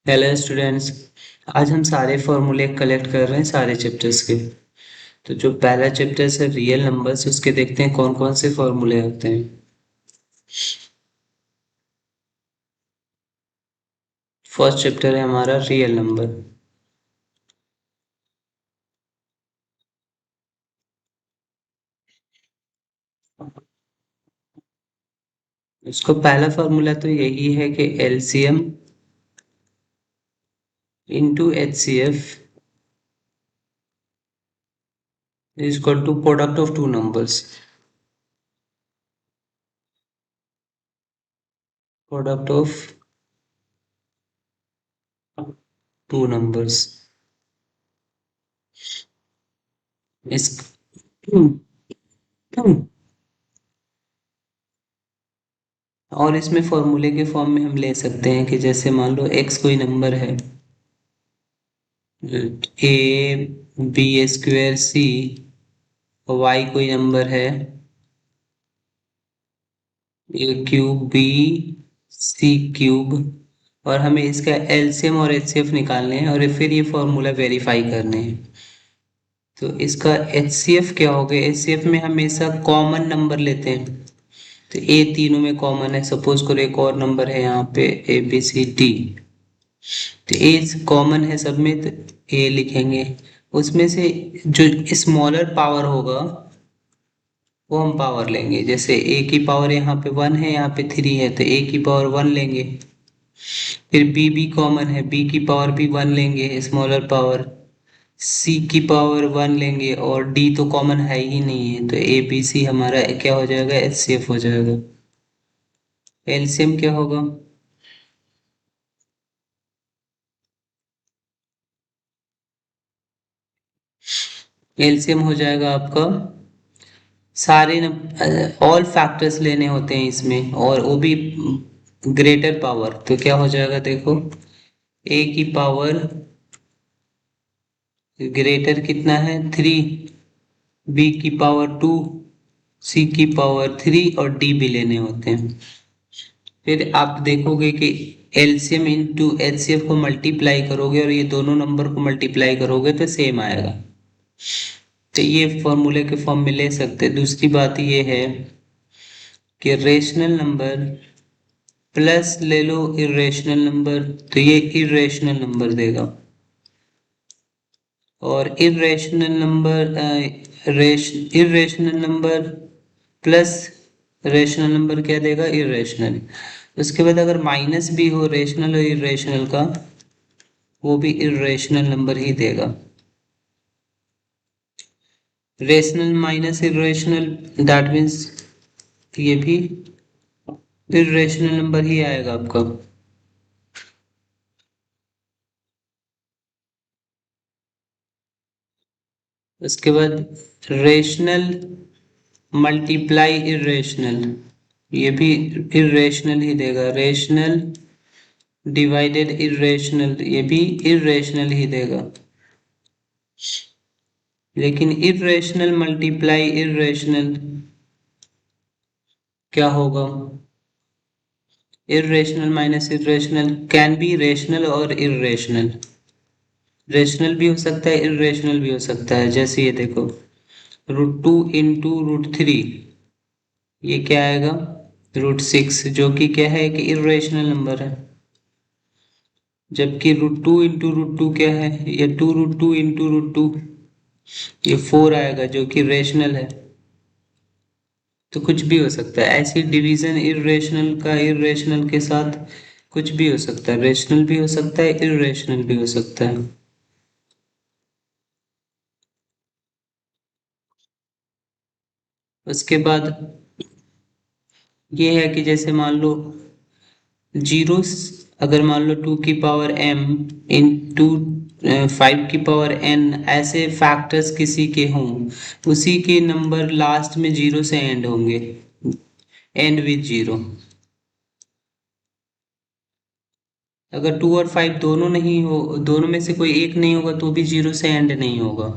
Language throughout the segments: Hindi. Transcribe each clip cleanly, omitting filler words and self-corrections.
Hello students. आज हम सारे फॉर्मूले कलेक्ट कर रहे हैं सारे चैप्टर्स के। तो जो पहला चैप्टर है रियल नंबर्स, उसके देखते हैं कौन कौन से फॉर्मूले होते हैं। फर्स्ट चैप्टर है हमारा रियल नंबर। इसको पहला फॉर्मूला तो यही है कि LCM into HCF is equal to product of two numbers. Product of two numbers. इस और इसमें फॉर्मूले के फॉर्म में हम ले सकते हैं कि जैसे मान लो एक्स कोई नंबर है, a b square c, y कोई नंबर है, a cube b c cube, और हमें इसका एलसीएम और एचसीएफ निकालने हैं और फिर ये फॉर्मूला वेरीफाई करने हैं। तो इसका एचसीएफ क्या हो गया? एचसीएफ में हमेशा कॉमन नंबर लेते हैं। तो ए तीनों में कॉमन है। सपोज करो एक और नंबर है यहाँ पे ए बी सी डी, तो ए कॉमन है सब में, तो ए लिखेंगे। उसमें से जो स्मॉलर पावर होगा वो हम पावर लेंगे। जैसे ए की पावर यहाँ पे 1 है, यहाँ पे 3 है, तो ए की पावर 1 लेंगे। फिर बी भी कॉमन है, बी की पावर भी 1 लेंगे स्मॉलर पावर। सी की पावर 1 लेंगे, और डी तो कॉमन है ही नहीं है, तो ए बी सी हमारा क्या हो जाएगा? एचसीएफ हो जाएगा। एलसीएम क्या होगा? एलसीएम हो जाएगा आपका, सारे ऑल फैक्टर्स लेने होते हैं इसमें, और वो भी ग्रेटर पावर। तो क्या हो जाएगा देखो, ए की पावर ग्रेटर कितना है? 3, बी की पावर 2, सी की पावर 3, और डी भी लेने होते हैं। फिर आप देखोगे कि एलसीएम इंटू एचसीएफ को मल्टीप्लाई करोगे और ये दोनों नंबर को मल्टीप्लाई करोगे तो सेम आएगा। तो ये फॉर्मूले के फॉर्म में ले सकते हैं। दूसरी बात ये है कि रेशनल नंबर प्लस ले लो इरेशनल नंबर, तो ये इरेशनल नंबर देगा। और irrational number plus rational number क्या देगा? इरेशनल। उसके बाद अगर माइनस भी हो रेशनल और इरेशनल का, वो भी इरेशनल नंबर ही देगा। Rational minus irrational, that means ये भी इरेशनल नंबर ही आएगा आपका। उसके बाद रेशनल मल्टीप्लाई इरेशनल, ये भी इरेशनल ही देगा। रेशनल डिवाइडेड इरेशनल, ये भी इरेशनल ही देगा। लेकिन इरेशनल मल्टीप्लाई इरेशनल क्या होगा? Irrational minus irrational can be rational और इरेशनल। रेशनल भी हो सकता है, इरेशनल भी हो सकता है। जैसे ये देखो, √2 इंटू √3, ये क्या आएगा? √6, जो कि क्या है? कि इरेशनल नंबर है। जबकि √2 इंटू √2 क्या है? ये 2√2 इंटू √2, ये 4 आएगा, जो कि रेशनल है। तो कुछ भी हो सकता है। ऐसी डिवीजन इरेशनल का इरेशनल के साथ कुछ भी हो सकता है। रेशनल भी हो सकता है, इरेशनल भी हो सकता है। उसके बाद ये है कि जैसे मान लो जीरो, अगर मान लो 2 की पावर m इंटू 5 की पावर n, ऐसे फैक्टर्स किसी के हों, उसी के नंबर लास्ट में जीरो से एंड होंगे, एंड विथ जीरो। अगर 2 और 5 दोनों नहीं हो, दोनों में से कोई एक नहीं होगा, तो भी जीरो से एंड नहीं होगा।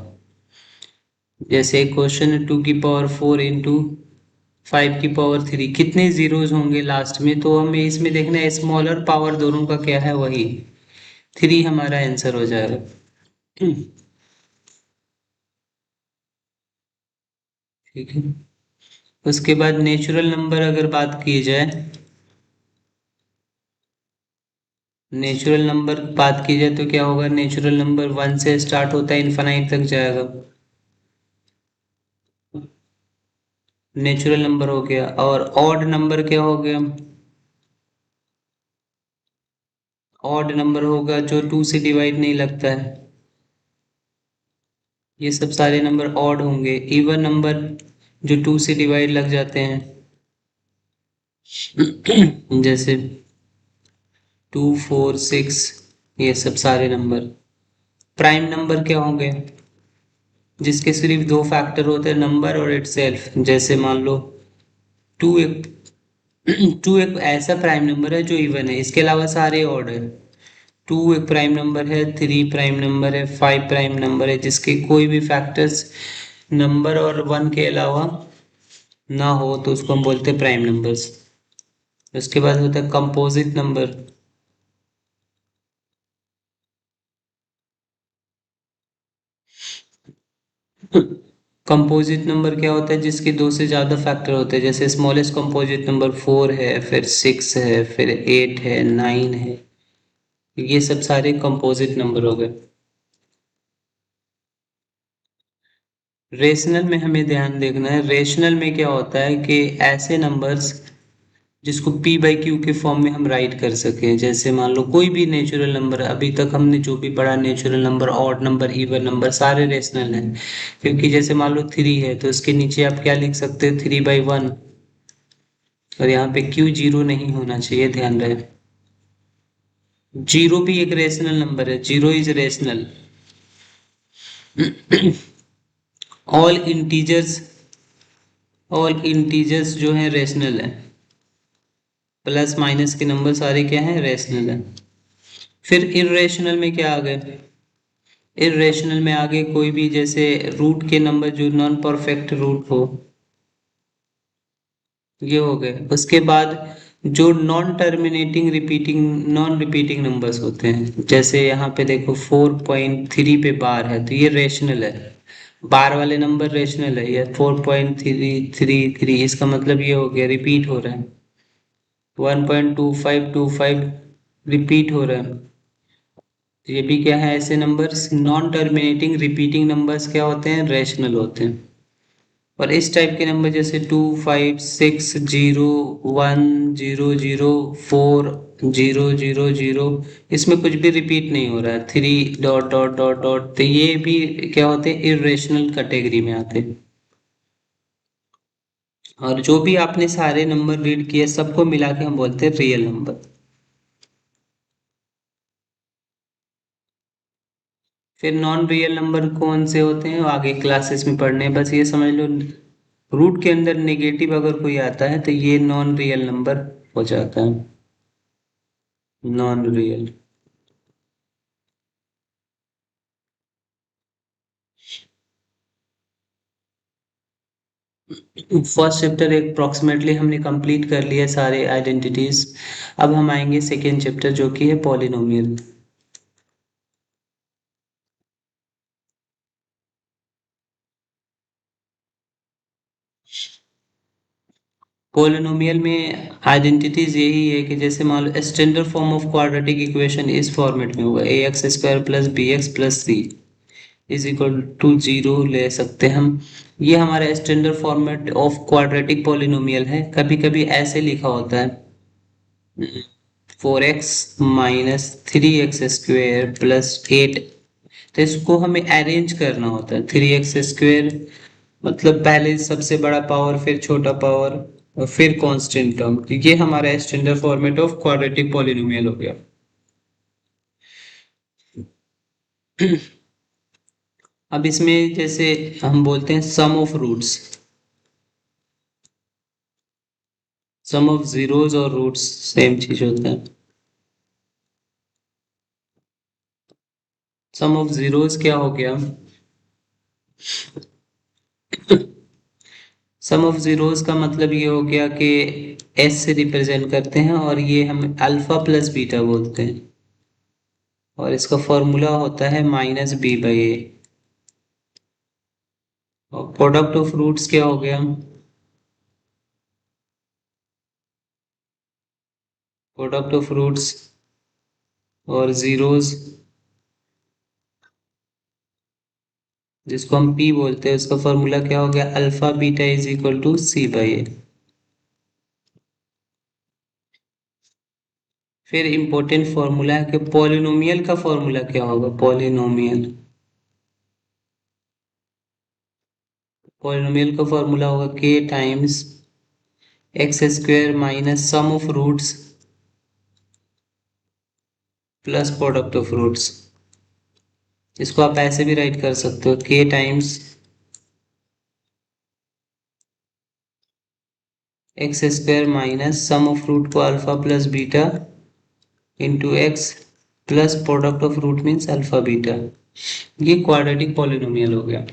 जैसे क्वेश्चन 2 की पावर 4 इंटू 5 की पावर 3, कितने जीरोज होंगे लास्ट में? तो हमें इसमें देखना है स्मॉलर पावर दोनों का क्या है, वही। 3 हमारा आंसर हो जाएगा। ठीक है। उसके बाद नेचुरल नंबर अगर बात की जाए, नेचुरल नंबर बात की जाए तो क्या होगा, नेचुरल नंबर 1 से स्टार्ट होता है, इनफाइनाइट तक जाएगा। नेचुरल नंबर हो गया। और ऑड नंबर क्या हो गया, ऑड नंबर होगा जो 2 से डिवाइड नहीं लगता है, ये सब सारे नंबर ऑड होंगे। इवन नंबर जो 2 से डिवाइड लग जाते हैं, जैसे 2 4 6, ये सब सारे नंबर। प्राइम नंबर क्या होंगे, जिसके सिर्फ दो फैक्टर होते हैं, नंबर और इटसेल्फ। जैसे मान लो 2 एक 2 एक ऐसा प्राइम नंबर है जो इवन है, इसके अलावा सारे ऑड है। 2 एक प्राइम नंबर है, 3 प्राइम नंबर है, 5 प्राइम नंबर है, जिसके कोई भी फैक्टर्स नंबर और 1 के अलावा ना हो तो उसको हम बोलते हैं प्राइम नंबर्स। उसके बाद होता है कंपोजिट नंबर। कंपोजिट नंबर क्या होता है, जिसके दो से ज्यादा फैक्टर होते हैं। जैसे स्मॉलेस्ट कंपोजिट नंबर 4 है, फिर 6 है, फिर 8 है, 9 है, ये सब सारे कंपोजिट नंबर हो गए। रेशनल में हमें ध्यान देखना है, रेशनल में क्या होता है कि ऐसे नंबर्स जिसको p बाई क्यू के फॉर्म में हम राइट कर सकें। जैसे मान लो कोई भी नेचुरल नंबर, अभी तक हमने जो भी पढ़ा natural number, odd number, even number, सारे रेशनल हैं। क्योंकि जैसे मान लो 3 है तो उसके नीचे आप क्या लिख सकते हो, 3/1। और यहाँ पे क्यू जीरो नहीं होना चाहिए, ध्यान रहे। जीरो भी एक रेशनल नंबर है, zero is rational. All integers, all integers जो है रेशनल है। प्लस माइनस के नंबर सारे क्या हैं, रेशनल है। फिर इरेशनल में क्या आ गए, इरेशनल में आगे कोई भी जैसे रूट के नंबर जो नॉन परफेक्ट रूट हो, ये हो गए। उसके बाद जो non terminating repeating, non repeating numbers होते हैं, जैसे यहाँ पे देखो 4.3 पे बार है तो ये रेशनल है। बार वाले नंबर रेशनल है, या 4.333, इसका मतलब ये हो गया रिपीट हो रहा है। 1.2525 रिपीट हो रहा है, तो ये भी क्या है, ऐसे numbers non terminating repeating numbers क्या होते हैं, रेशनल होते हैं। और इस टाइप के नंबर जैसे 2 5 6 0 1 0 0 4 0 0 0, इसमें कुछ भी रिपीट नहीं हो रहा है, 3 ... तो ये भी क्या होते हैं, इरेशनल कैटेगरी में आते हैं। और जो भी आपने सारे नंबर रीड किए सबको मिला के हम बोलते हैं रियल नंबर। फिर नॉन रियल नंबर कौन से होते हैं वो आगे क्लासेस में पढ़ने हैं, बस ये समझ लो रूट के अंदर नेगेटिव अगर कोई आता है तो ये नॉन रियल नंबर हो जाता है, नॉन रियल। फर्स्ट चैप्टर एक अप्रोक्सीमेटली हमने कंप्लीट कर लिया सारे आइडेंटिटीज। अब हम आएंगे सेकेंड चैप्टर जो कि है पॉलिनोमियल। पॉलिनोमियल में आइडेंटिटीज यही है कि जैसे मान लो standard form of quadratic equation इस फॉर्मेट में होगा, ax² plus bx+c is equal to 0 ले सकते हैं हम। ये हमारा standard format of quadratic polynomial है। कभी कभी ऐसे लिखा होता है 4x - 3x² + 8। तो इसको हमें अरेंज करना होता है, 3x² मतलब पहले सबसे बड़ा पावर, फिर छोटा पावर, और फिर कांस्टेंट टर्म। ये हमारा standard format of quadratic polynomial हो गया। अब इसमें जैसे हम बोलते हैं sum of roots, sum of zeros और रूट्स सेम चीज होता है। सम ऑफ जीरोस क्या हो गया, सम ऑफ जीरोस का मतलब ये हो गया कि एस से रिप्रेजेंट करते हैं और ये हम अल्फा प्लस बीटा बोलते हैं। और इसका फॉर्मूला होता है -b/a। और प्रोडक्ट ऑफ रूट्स क्या हो गया? प्रोडक्ट ऑफ रूट्स और जीरोस, जिसको हम p बोलते हैं, उसका फॉर्मूला क्या हो गया? Alpha beta is equal to c/a। फिर इंपॉर्टेंट फॉर्मूला है कि पॉलिनोमियल का फॉर्मूला क्या होगा? पॉलिनोमियल, पॉलिनोमियल का फॉर्मूला होगा k times x square minus sum of roots plus product of roots. इसको आप ऐसे भी राइट कर सकते हो, k times x square minus sum of root को alpha plus beta into x plus product of root means alpha beta. ये क्वाड्रेटिक पॉलिनोमियल हो गया।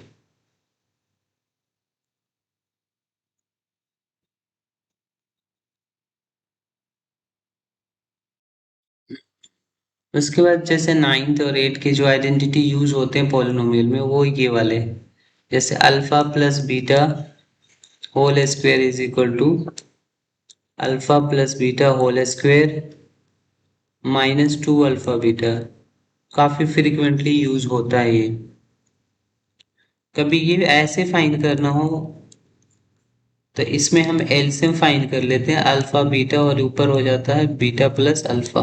उसके बाद जैसे नाइन्थ और एट के जो आइडेंटिटी यूज होते हैं पॉलिनोमियल में, वो ये वाले, जैसे alpha plus beta whole square is equal to alpha plus beta whole square -2 alpha beta. काफी फ्रिक्वेंटली यूज होता है ये। कभी ये ऐसे फाइंड करना हो तो इसमें हम एलसीएम फाइंड कर लेते हैं अल्फा बीटा, और ऊपर हो जाता है बीटा प्लस अल्फा।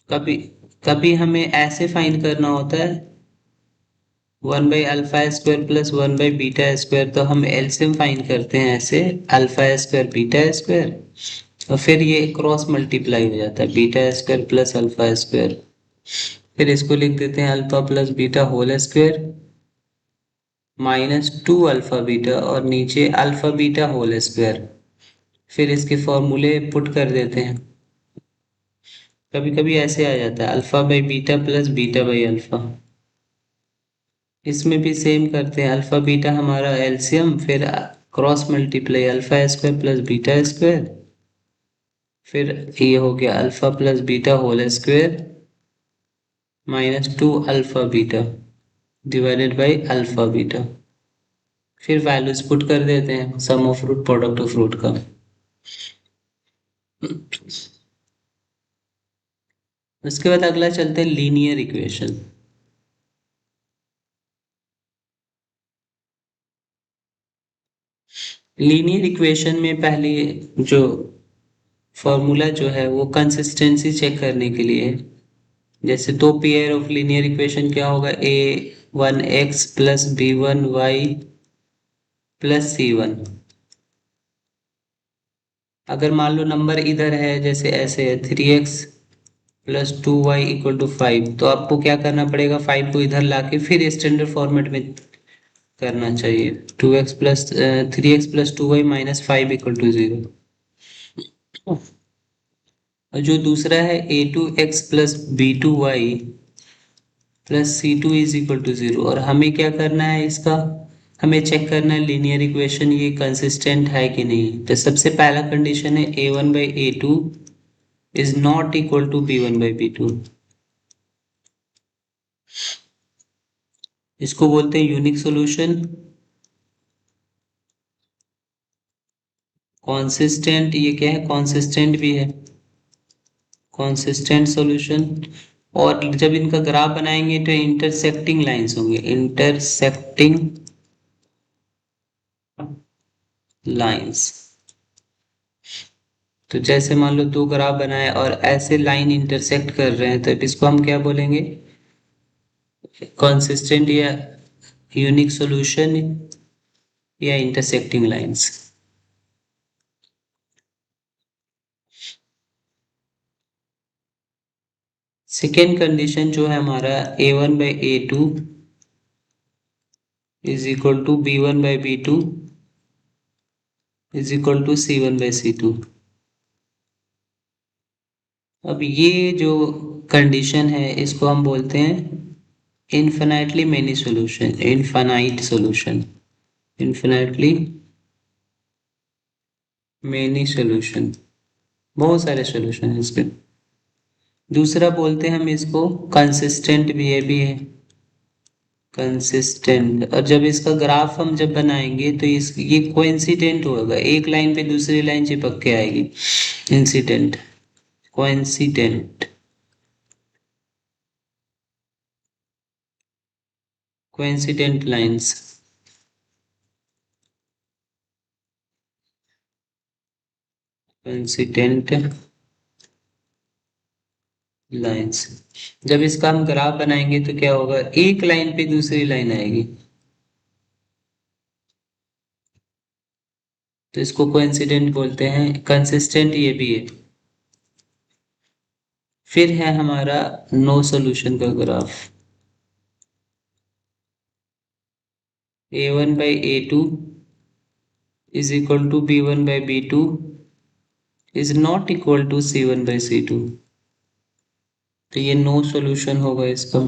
कभी कभी हमें ऐसे फाइंड करना होता है 1/अल्फा स्क्वायर प्लस 1/बीटा स्क्वायर, तो हम एलसीएम फाइंड करते हैं ऐसे अल्फा स्क्वायर बीटा स्क्वायर, और फिर ये क्रॉस मल्टीप्लाई हो जाता है beta square plus alpha square. फिर इसको लिख देते हैं alpha plus beta whole square -2 alpha beta, और नीचे अल्फा बीटा होल स्क्वायर। फिर इसके फॉर्मूले पुट कर देते हैं। कभी कभी ऐसे आ जाता है alpha by beta plus beta by alpha. इसमें भी सेम करते हैं, अल्फा बीटा हमारा एलसीएम, फिर cross multiply alpha square plus beta square, फिर ये हो गया alpha plus beta whole square -2 alpha beta divided by alpha beta. फिर वैल्यूज पुट कर देते हैं sum of root product of root का। उसके बाद अगला चलते हैं लीनियर इक्वेशन। लीनियर इक्वेशन में पहले जो फॉर्मूला जो है वो कंसिस्टेंसी चेक करने के लिए है। जैसे दो पेयर ऑफ लीनियर इक्वेशन क्या होगा? a1x plus b1y plus c1। अगर मान लो नंबर इधर है, जैसे ऐसे है 3x plus 2y equal to 5, तो आपको क्या करना पड़ेगा? 5 को इधर लाके फिर स्टैंडर्ड फॉर्मेट में करना चाहिए। 2x plus 3x plus 2y minus 5 equal to 0। और जो दूसरा है a2x plus b2y plus c2 is equal to 0, और हमें क्या करना है इसका? हमें चेक करना है लीनियर इक्वेशन ये कंसिस्टेंट है कि नहीं। तो सबसे पहला कंडीशन है a1/a2 is not equal to b1/b2। इसको बोलते हैं यूनिक सॉल्यूशन। कॉन्सिस्टेंट, ये क्या है? कॉन्सिस्टेंट भी है, कॉन्सिस्टेंट सॉल्यूशन। और जब इनका ग्राफ बनाएंगे तो इंटरसेक्टिंग लाइंस होंगे, इंटरसेक्टिंग लाइंस। तो जैसे मान लो दो ग्राफ बनाए और ऐसे लाइन इंटरसेक्ट कर रहे हैं, तो इसको हम क्या बोलेंगे? कंसिस्टेंट या यूनिक सॉल्यूशन या इंटरसेक्टिंग लाइंस। सेकेंड कंडीशन जो है हमारा a1/a2 is equal to b1/b2 is equal to c1/c2। अब ये जो कंडीशन है इसको हम बोलते हैं infinitely many solution, infinite solution, infinitely many solution. बहुत सारे सॉल्यूशन हैं इसके। दूसरा बोलते हैं हम इसको कंसिस्टेंट भी, ये भी है कंसिस्टेंट। और जब इसका ग्राफ हम जब बनाएंगे तो इस ये कोइंसिडेंट होगा, एक लाइन पे दूसरी लाइन चिपक के आएगी। Incident, coincident, coincident lines. Coincident lines, जब इसका हम ग्राफ बनाएंगे तो क्या होगा, एक लाइन पे दूसरी लाइन आएगी, तो इसको कोइंसिडेंट बोलते हैं। कंसिस्टेंट ये भी है। फिर है हमारा नो सॉल्यूशन का graph. a1/a2 is equal to b1/b2 is not equal to c1/c2। तो ये नो सॉल्यूशन होगा इसका।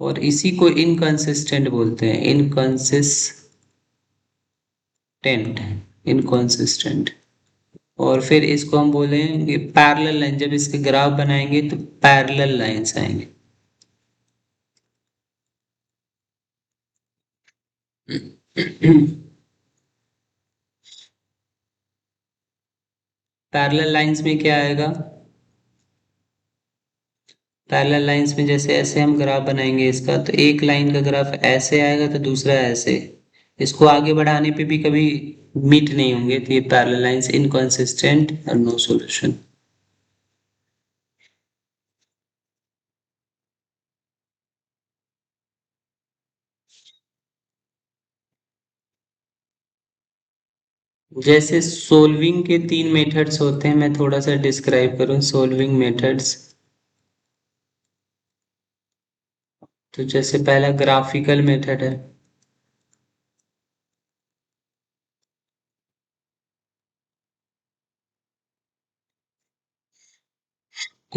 और इसी को इनकंसिस्टेंट बोलते हैं, इनकंसिस्टेंट। और फिर इसको हम बोलेंगे पैरेलल लाइन, जब इसके ग्राफ बनाएंगे तो पैरेलल लाइंस आएंगे। पैरेलल लाइंस में क्या आएगा, पैरेलल लाइंस में जैसे ऐसे हम ग्राफ बनाएंगे इसका, तो एक लाइन का ग्राफ ऐसे आएगा तो दूसरा ऐसे, इसको आगे बढ़ाने पे भी कभी मीट नहीं होंगे, तो ये पैरेलल लाइंस इनकंसिस्टेंट और नो सॉल्यूशन। जैसे सोल्विंग के 3 मेथड्स होते हैं, मैं थोड़ा सा डिस्क्राइब करूं सोल्विंग मेथड्स। तो जैसे पहला ग्राफिकल मेथड है।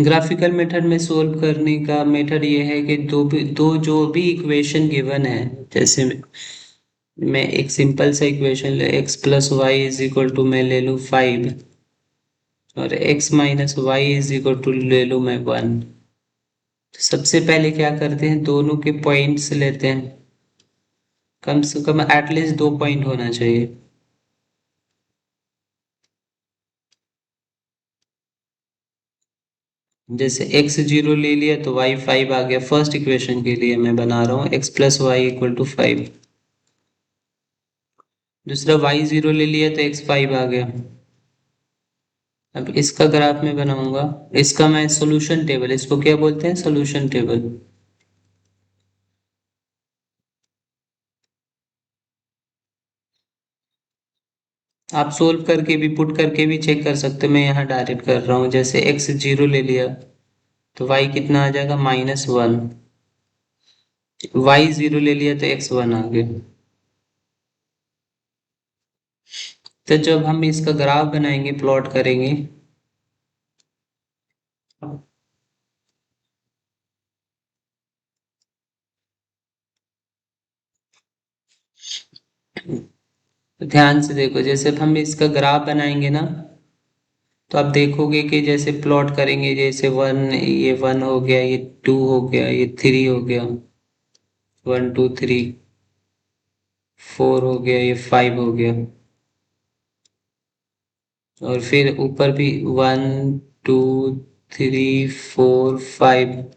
ग्राफिकल मेथड में सोल्व करने का मेथड ये है कि दो जो भी इक्वेशन गिवन है, जैसे मैं एक सिंपल सा इक्वेशन ले, x plus y is equal to मैं ले लूँ 5 और x minus y is equal to ले लूँ मैं 1। तो सबसे पहले क्या करते हैं, दोनों के पॉइंट्स लेते हैं, कम से कम एटलीस्ट 2 पॉइंट होना चाहिए। जैसे x 0 ले लिया तो y 5 आ गया, फर्स्ट इक्वेशन के लिए मैं बना रहा हूँ x plus y equal to 5। दूसरा y 0 ले लिया तो x 5 आ गया। अब इसका ग्राफ में बनाऊंगा, इसका मैं सॉल्यूशन टेबल, इसको क्या बोलते हैं, सॉल्यूशन टेबल। आप सोल्व करके भी, पुट करके भी चेक कर सकते हो, मैं यहाँ डायरेक्ट कर रहा हूँ। जैसे x 0 ले लिया तो y कितना आ जाएगा, -1। y 0 ले लिया तो x 1 आ गया। तो जब हम इसका ग्राफ बनाएंगे, प्लॉट करेंगे, तो ध्यान से देखो, जैसे हम इसका ग्राफ बनाएंगे ना, तो आप देखोगे कि जैसे प्लॉट करेंगे, जैसे 1, ये 1 हो गया, ये 2 हो गया, ये 3 हो गया, 1 2 3, 4 हो गया, ये 5 हो गया, और फिर ऊपर भी 1 2 3 4 5।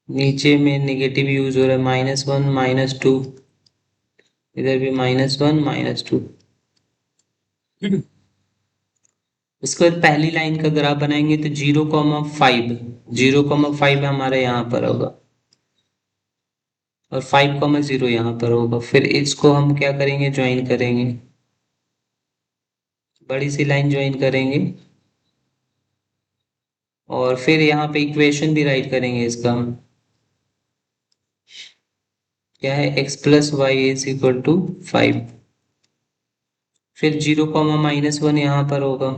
नीचे में नेगेटिव यूज हो रहा है, -1 -2, इधर भी -1 -2। इसके बाद पहली लाइन का ग्राफ बनाएंगे तो 0,5, 0,5 हमारा यहाँ पर होगा और 5,0 यहाँ पर होगा। फिर इसको हम क्या करेंगे, ज्वाइन करेंगे, बड़ी सी लाइन ज्वाइन करेंगे, और फिर यहाँ पे इक्वेशन भी राइट करेंगे इसका, क्या है, x plus y is equal to 5। फिर 0,-1 यहाँ पर होगा,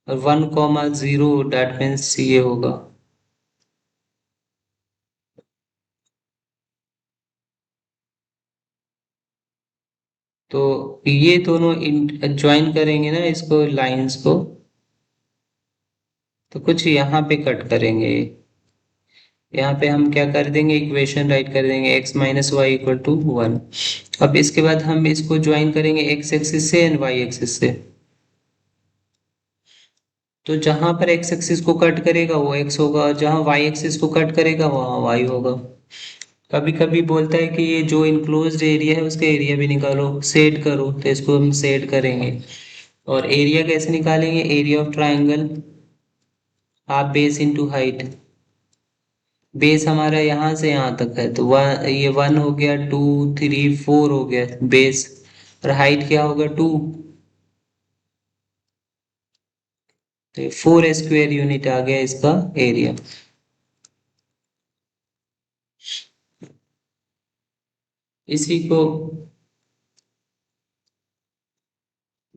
और 1,0 डेट मीन्स ये होगा। तो ये दोनों ज्वाइन करेंगे ना इसको, लाइंस को, तो कुछ यहाँ पे कट करेंगे। यहाँ पे हम क्या कर देंगे, इक्वेशन राइट कर देंगे x minus y equal to 1। अब इसके बाद हम इसको ज्वाइन करेंगे x एक्सिस से एंड y एक्सिस से। तो जहां पर x एक्सिस को कट करेगा वो x होगा, और जहां y एक्सिस को कट करेगा वहां y होगा। कभी कभी बोलता है कि ये जो इनक्लोज्ड एरिया है उसका एरिया भी निकालो, शेड करो, तो इसको हम शेड करेंगे। और एरिया कैसे निकालेंगे, area of triangle half base into height. Base हमारा यहाँ से यहाँ तक है, तो ये 1 हो गया, 2 3 4 हो गया बेस, और हाइट क्या होगा 2, तो 4 स्क्वायर यूनिट आ गया इसका एरिया। इसी को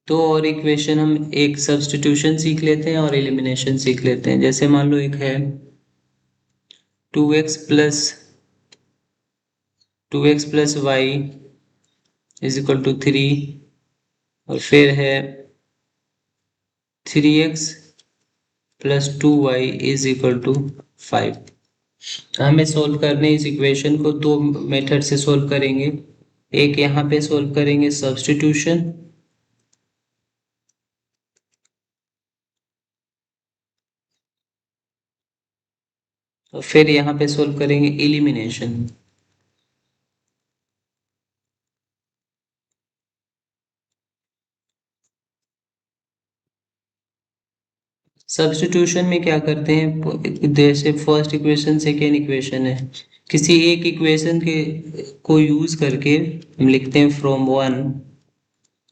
दो और इक्वेशन हम, एक सब्स्टिट्यूशन सीख लेते हैं और एलिमिनेशन सीख लेते हैं। जैसे मान लो एक है 2x plus y is equal to 3, और फिर है 3x plus 2y is equal to 5। हमें सोल्व करने इस इक्वेशन को दो मेथड से सोल्व करेंगे। एक यहाँ पे सोल्व करेंगे सब्स्टिट्यूशन, और फिर यहाँ पे सोल्व करेंगे एलिमिनेशन। सब्स्टिट्यूशन में क्या करते हैं, जैसे फर्स्ट इक्वेशन सेकेंड इक्वेशन है, किसी एक इक्वेशन के को यूज करके हम लिखते हैं फ्रॉम वन,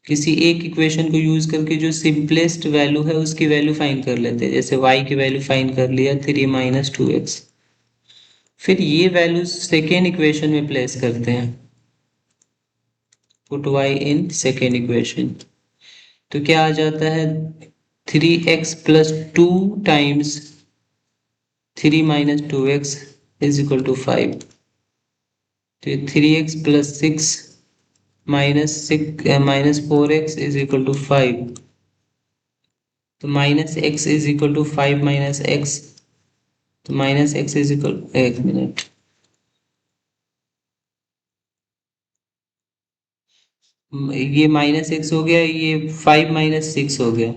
किसी एक इक्वेशन को यूज करके जो सिंपलेस्ट वैल्यू है उसकी वैल्यू फाइंड कर लेते हैं। जैसे y की वैल्यू फाइंड कर लिया 3 माइनस 2x, फिर ये वैल्यू सेकेंड इक्वेशन में प्लेस करते हैं, put y in second equation. तो क्या आ जाता है, 3x plus 2 times 3 minus 2x is equal to 5। तो 3x plus 6 minus 4x is equal to 5। तो minus x is equal to 5 minus x, तो माइनस x इज इक्वल, एक मिनट, ये माइनस x हो गया, ये 5 माइनस 6 हो गया,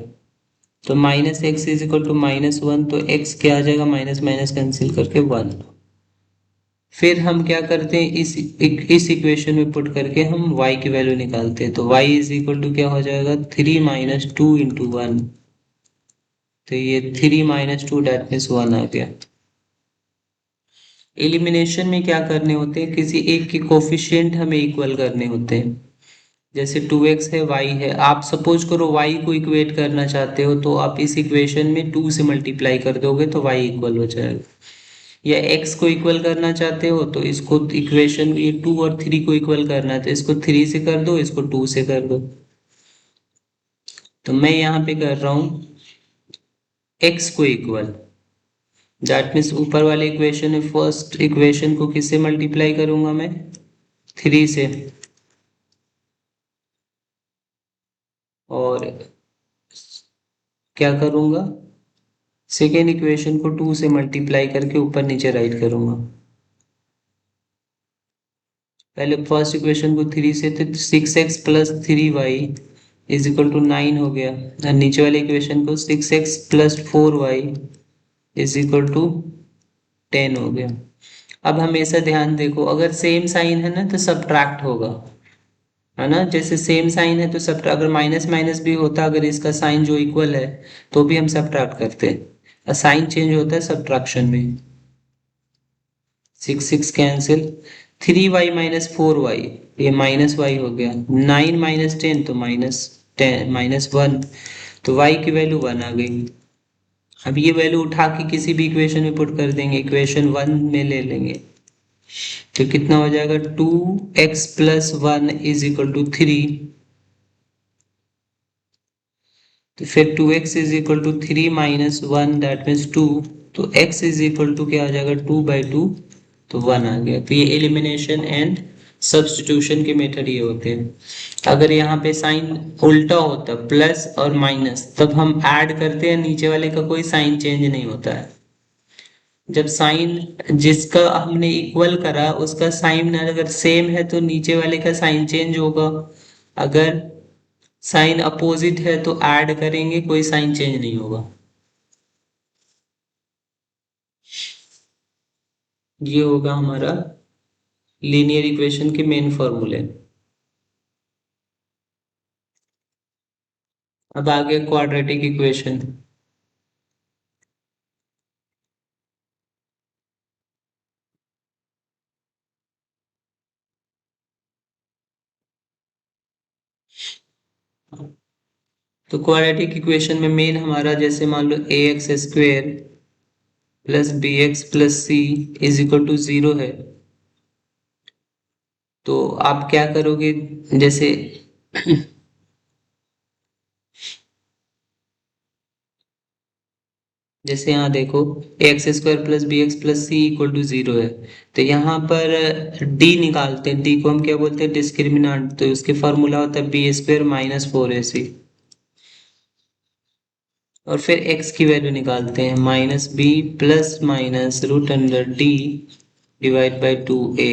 तो minus x is equal to minus 1। तो x क्या आ जाएगा, माइनस माइनस कैंसिल करके 1। फिर हम क्या करते हैं, इस इक्वेशन में पुट करके हम y की वैल्यू निकालते हैं। तो y इज इक्वल टू क्या हो जाएगा, 3 माइनस 2 इंटू 1। तो ये 3 माइनस 2 डेट मीन्स 1 आ गया। एलिमिनेशन में क्या करने होते हैं, किसी एक के कोफिशिएंट हमें इक्वल करने होते हैं। जैसे 2x है, y है, आप सपोज करो y को इक्वेट करना चाहते हो, तो आप इस इक्वेशन में 2 से मल्टीप्लाई कर दोगे तो y इक्वल हो जाएगा। या x को इक्वल करना चाहते हो तो इसको इक्वेशन, ये 2 और 3 को इक्वल करना है तो इसको 3 से कर दो, इसको 2 से कर दो। तो मैं यहाँ पे कर रहा हूँ x को इक्वल, दैट मीन्स ऊपर वाले इक्वेशन में फर्स्ट इक्वेशन को किससे मल्टीप्लाई करूंगा मैं, 3 से, और क्या करूंगा, सेकेंड इक्वेशन को 2 से मल्टीप्लाई करके ऊपर नीचे राइट करूंगा। पहले फर्स्ट इक्वेशन को 3 से, तो 6x plus 3y is equal to 9 हो गया, और नीचे वाले इक्वेशन को 6x plus 4y is equal to 10 हो गया। अब हमेशा ध्यान देखो, अगर सेम साइन है ना तो सब्ट्रैक्ट होगा, है ना। जैसे सेम साइन है तो सब, अगर माइनस माइनस भी होता, अगर इसका साइन जो इक्वल है तो भी हम सब्ट्रैक्ट करते हैं। साइन चेंज होता है सब्ट्रैक्शन में। 6 6 कैंसिल, 3y माइनस 4y, ये माइनस y हो गया, 9 माइनस 10 तो -10 -1, तो y की वैल्यू 1 आ गई। अब ये वैल्यू उठा के किसी भी इक्वेशन में पुट कर देंगे, इक्वेशन 1 में ले लेंगे, तो कितना हो जाएगा, 2x plus 1 is equal to 3। तो फिर 2x is equal to 3 minus 1 that means 2। तो x इज इक्वल टू क्या आ जाएगा, 2/2, तो 1 आ गया। तो ये एलिमिनेशन एंड सब्स्टिट्यूशन के मेथड ये होते हैं। अगर यहाँ पे साइन उल्टा होता प्लस और माइनस, तब हम ऐड करते हैं, नीचे वाले का कोई साइन चेंज नहीं होता है। जब साइन जिसका हमने इक्वल करा उसका साइन अगर सेम है तो नीचे वाले का साइन चेंज होगा, अगर साइन अपोजिट है तो ऐड करेंगे, कोई साइन चेंज नहीं होगा। ये होगा हमारा लीनियर इक्वेशन के मेन फॉर्मूले। अब आगे क्वाड्रेटिक इक्वेशन। तो क्वाड्रेटिक इक्वेशन में मेन हमारा जैसे मान लो a x square plus b x plus c is equal to 0 है, तो आप क्या करोगे, जैसे जैसे यहाँ देखो x square plus b x plus c equal to 0 है, तो यहाँ पर डी निकालते हैं, डी को हम क्या बोलते हैं, डिस्क्रिमिनेंट, तो उसके फॉर्मूला होता है बी स्क्वायर माइनस 4ac, और फिर x की वैल्यू निकालते हैं minus b plus minus root under d divide by 2a।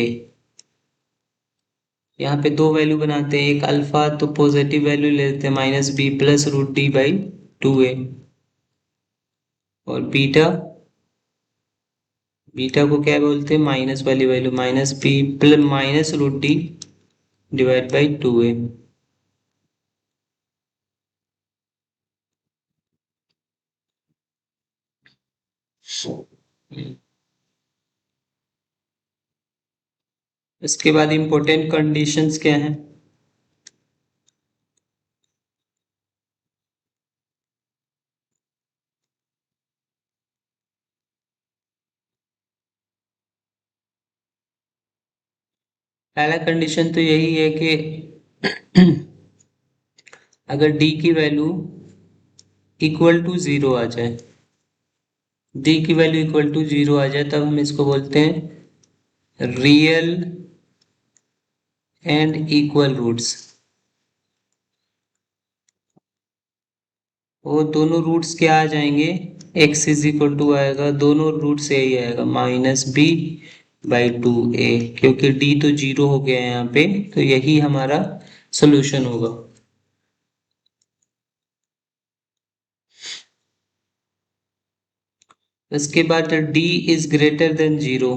यहाँ पे दो वैल्यू बनाते हैं, एक अल्फा तो पॉजिटिव वैल्यू ले लेते हैं minus b plus root d by 2a, और बीटा, बीटा को क्या बोलते हैं, माइनस वाली value minus b plus minus root d divide by 2a। इसके बाद इंपॉर्टेंट कंडीशंस क्या हैं। पहला कंडीशन तो यही है कि अगर d की वैल्यू इक्वल टू 0 आ जाए, d की वैल्यू इक्वल टू 0 आ जाए, तब हम इसको बोलते हैं रियल एंड इक्वल रूट्स। वो दोनों रूट्स क्या आ जाएंगे, x इज इक्वल टू आएगा, दोनों रूट्स यही आएगा माइनस बी बाई 2a, क्योंकि d तो 0 हो गया है यहाँ पे, तो यही हमारा सोल्यूशन होगा। इसके बाद d इज ग्रेटर देन 0,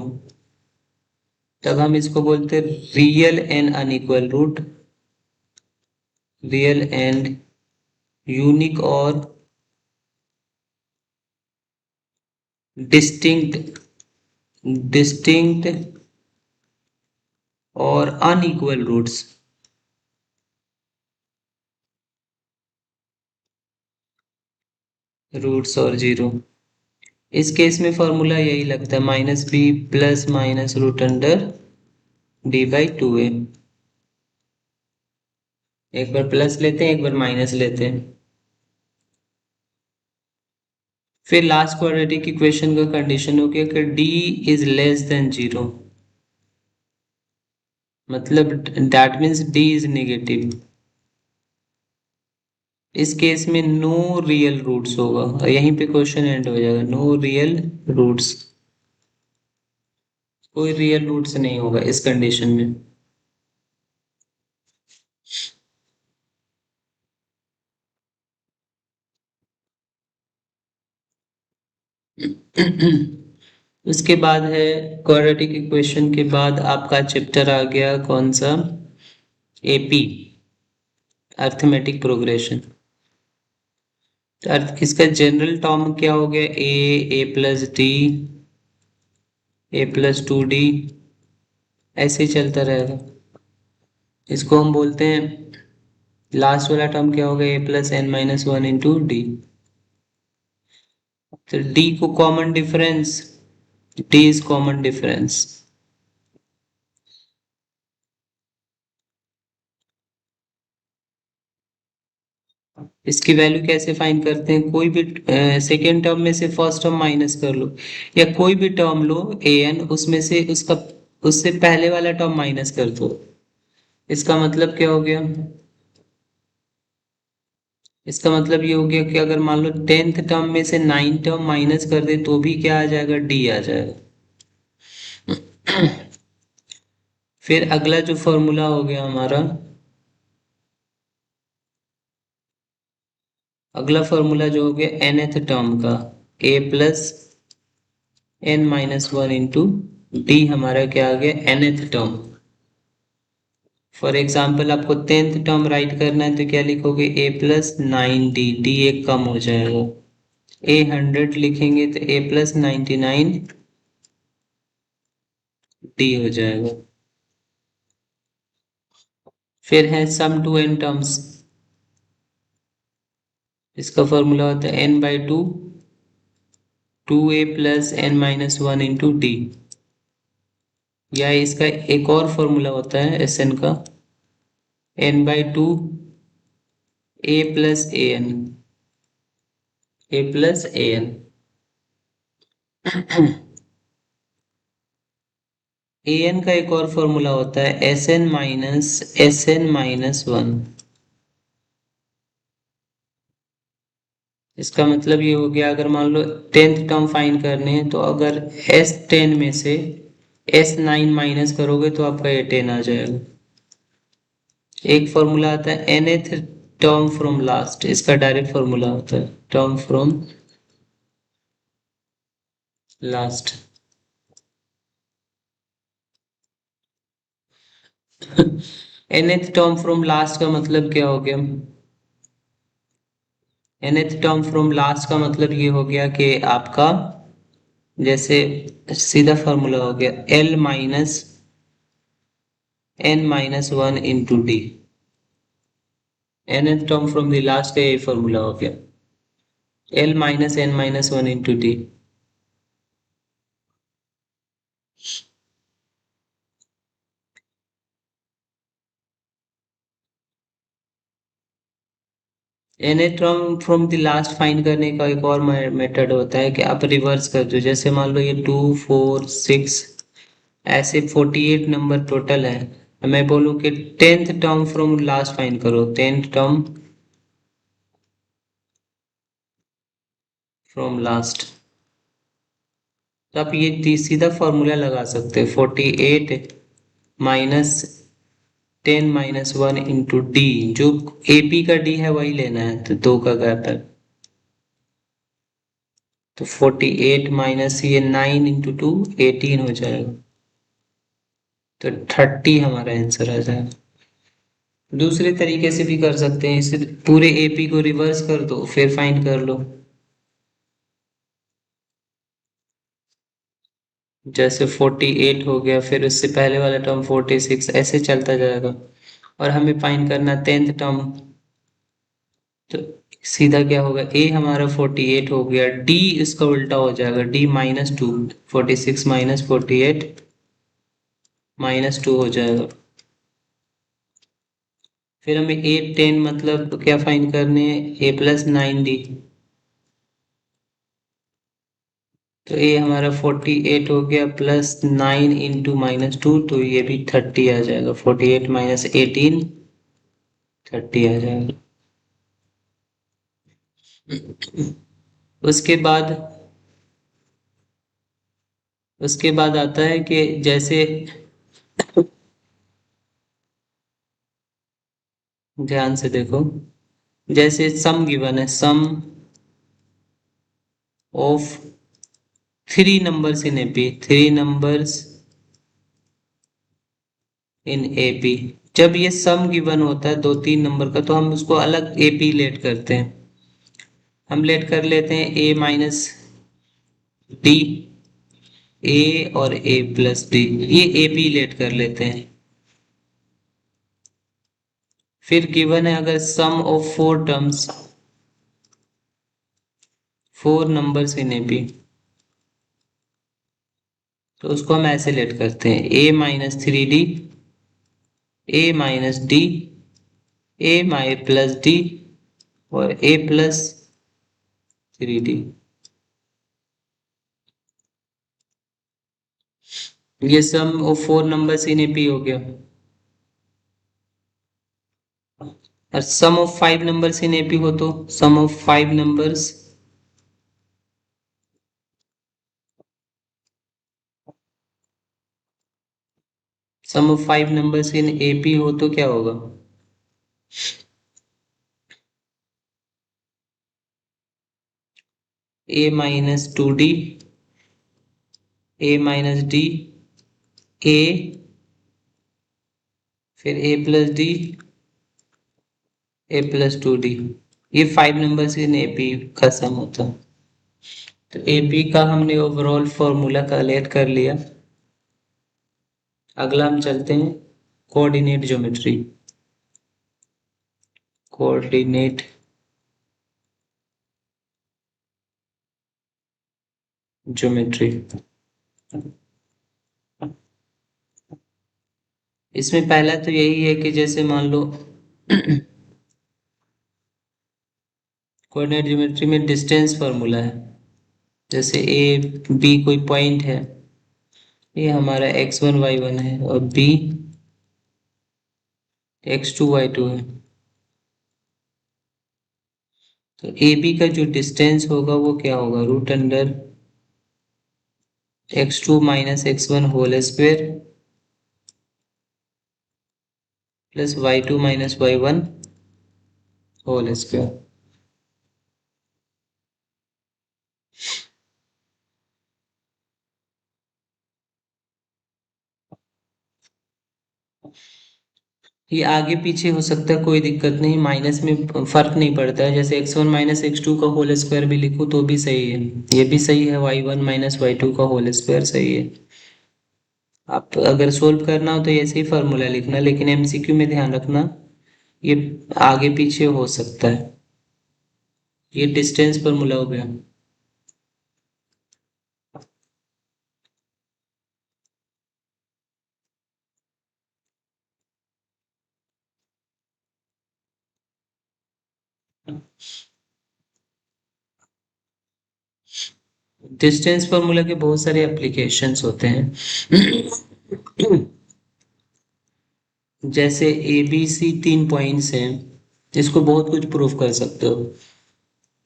तब हम इसको बोलते हैं real and unequal root, real and unique और डिस्टिंक्ट, डिस्टिंक्ट और अनइक्वल रूट्स। रूट्स और 0, इस केस में फॉर्मूला यही लगता है minus b plus minus root under d by 2a। एक बार प्लस लेते हैं, एक बार माइनस लेते हैं। फिर लास्ट क्वाड्रेटिक इक्वेशन का कंडीशन हो गया कि d इज लेस देन 0, मतलब that means d is negative. इस केस में नो रियल रूट्स होगा, और यहीं पे क्वेश्चन एंड हो जाएगा, नो रियल रूट्स, कोई रियल रूट्स नहीं होगा इस कंडीशन में। उसके बाद है क्वाड्रेटिक इक्वेशन के बाद आपका चैप्टर आ गया कौन सा, एपी, अर्थमेटिक प्रोग्रेशन। तो अर्थ इसका जनरल टर्म क्या हो गया, a plus d, a plus 2d, ऐसे ही चलता रहेगा। इसको हम बोलते हैं, लास्ट वाला टर्म क्या हो गया, a plus n minus 1 into d. तो डी को common difference, d is common difference. इसकी वैल्यू कैसे फाइंड करते हैं, कोई भी सेकेंड टर्म में से फर्स्ट टर्म माइनस कर लो, या कोई भी टर्म लो ए एन, उसमें से उसका उससे पहले वाला टर्म माइनस कर दो। इसका मतलब क्या हो गया? इसका मतलब ये हो गया कि अगर मान लो 10th टर्म में से 9 टर्म माइनस कर दे तो भी क्या आ जाएगा? डी आ जाएगा। फिर अगला जो फॉर्मूला हो गया हमारा, अगला फॉर्मूला जो हो गया nth टर्म का, a plus n minus one into D, हमारा क्या आ गया? nth term. फॉर एग्जाम्पल आपको 10th टर्म राइट करना है तो क्या लिखोगे? a प्लस 9d, डी एक कम हो जाएगा। a 100 लिखेंगे तो a प्लस 99 डी हो जाएगा। फिर है सम टू n टर्म्स, इसका फॉर्मूला होता है n by two, 2a plus n minus one into d. या इसका एक और फॉर्मूला होता है एस एन का, n by two a plus a n, a plus a n. A n का एक और फॉर्मूला होता है एस एन माइनस वन। इसका मतलब ये हो गया, अगर मान लो 10th टर्म फाइंड करने हैं तो अगर S10 में से S9 माइनस करोगे तो आपका ये 10 आ जाएगा। एक फॉर्मूला आता है nth टर्म फ्रॉम लास्ट, इसका डायरेक्ट फॉर्मूला होता है term from last. nth term from last का मतलब क्या हो गया? nth टर्म फ्रॉम लास्ट का मतलब ये हो गया कि आपका जैसे सीधा फॉर्मूला हो गया L minus n minus one into D. nth term from the last का ये फॉर्मूला हो गया L minus n minus one into D. nth term from the last find करने का एक और मेथड होता है कि आप रिवर्स कर दो। जैसे मान लो ये 2 4 6 ऐसे 48 नंबर टोटल है, मैं बोलूं कि 10th term from last find करो, 10th टर्म फ्रॉम लास्ट, तो आप ये सीधा फॉर्मूला लगा सकते हैं 48 minus 10 minus one into D. जो एपी का डी है वही लेना है, तो दो का गैप है, तो 48 माइनस ये 9 इंटू टू 18 हो जाएगा, तो 30 हमारा आंसर आ जाएगा। दूसरे तरीके से भी कर सकते हैं, इसे पूरे एपी को रिवर्स कर दो फिर फाइंड कर लो। जैसे 48 हो गया, फिर उससे पहले वाला टर्म 46, ऐसे चलता जाएगा। और हमें फाइंड करना 10th टर्म, तो सीधा क्या होगा? ए हमारा 48 हो गया, डी इसका उल्टा हो जाएगा, डी -2, 46 माइनस 48 -2 हो जाएगा। फिर हमें 8 10 मतलब तो क्या फाइंड करने हैं? ए प्लस 9 डी, तो ए हमारा 48 हो गया प्लस 9 इंटू -2, तो ये भी 30 आ जाएगा, 48 माइनस 18 30 आ जाएगा। उसके बाद उसके बाद आता है कि जैसे ध्यान से देखो, जैसे सम गिवन है, sum of three numbers in AP, three numbers in AP. जब ये सम गिवन होता है दो तीन नंबर का, तो हम उसको अलग एपी लेट करते हैं। हम लेट कर लेते हैं ए माइनस डी, ए और ए प्लस डी, ये एपी लेट कर लेते हैं। फिर गिवन है अगर sum of four terms, four numbers in AP, तो उसको हम ऐसे लेट करते हैं a minus three d, a minus d, a माइ प्लस डी और ए प्लस थ्री डी। ये sum of 4 numbers in AP हो गया, और sum of 5 numbers in AP हो तो sum of 5 numbers, some of 5 numbers in AP हो तो क्या होगा? A minus 2d, a minus d, a, फिर a plus d, a plus 2d। ये 5 नंबर्स इन एपी का सम होता है। तो एपी का हमने ओवरऑल फॉर्मूला कैलकुलेट कर लिया। अगला हम चलते हैं कोऑर्डिनेट ज्योमेट्री। कोऑर्डिनेट ज्योमेट्री, इसमें पहला तो यही है कि जैसे मान लो कोऑर्डिनेट ज्योमेट्री में डिस्टेंस फार्मूला है। जैसे ए बी कोई पॉइंट है, ये हमारा x1 y1 है, और बी x2 y2 है। तो ए बी का जो डिस्टेंस होगा वो क्या होगा? Root under x2 minus x1 whole square plus y2 minus y1 whole square. ये आगे पीछे हो सकता है, कोई दिक्कत नहीं, माइनस में फर्क नहीं पड़ता है। जैसे x1 माइनस x2 का होल स्क्वायर भी लिखूँ तो भी सही है, ये भी सही है, y1 माइनस y2 का होल स्क्वायर सही है। आप अगर सोल्व करना हो तो ऐसे ही फॉर्मूला लिखना, लेकिन एमसीक्यू में ध्यान रखना ये आगे पीछे हो सकता है। ये डिस्टेंस फॉर्मूला हो गया। डिस्टेंस फॉर्मूला के बहुत सारे एप्लीकेशंस होते हैं। जैसे ए बी सी 3 पॉइंट्स हैं, इसको बहुत कुछ प्रूफ कर सकते हो।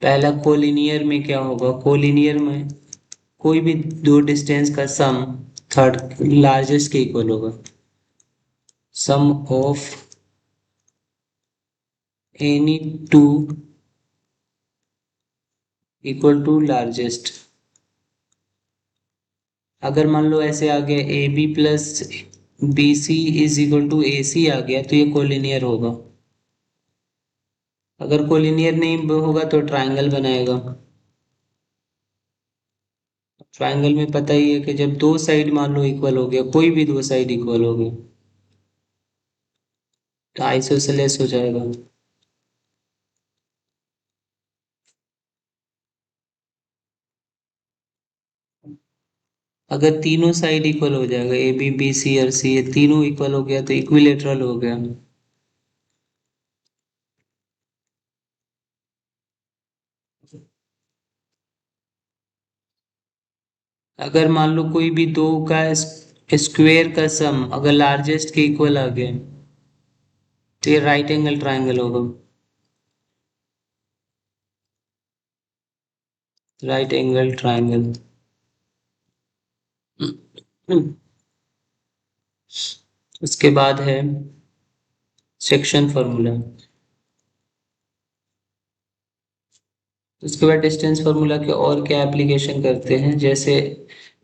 पहला कोलिनियर में क्या होगा? कोलिनियर में कोई भी दो डिस्टेंस का सम थर्ड लार्जेस्ट के इक्वल होगा। Sum of any two equal to largest. अगर मान लो ऐसे आ गया a b plus b c is equal to a c आ गया, तो ये कोलिनियर होगा। अगर कोलिनियर नहीं होगा तो ट्रायंगल बनाएगा। ट्रायंगल में पता ही है कि जब दो साइड मान लो इक्वल हो गया, कोई भी दो साइड इक्वल हो गया, तो आइसोसेलेस हो जाएगा। अगर तीनों साइड इक्वल हो जाएगा, ए बी बी सी और सी, ये तीनों इक्वल हो गया तो इक्विलेटरल हो गया। अगर मान लो कोई भी दो का स्क्वायर का सम अगर लार्जेस्ट के इक्वल आ गया, तो ये राइट एंगल ट्रायंगल होगा। Right angle triangle. उसके बाद है सेक्शन फार्मूला। उसके बाद डिस्टेंस फार्मूला के और क्या एप्लीकेशन करते हैं? जैसे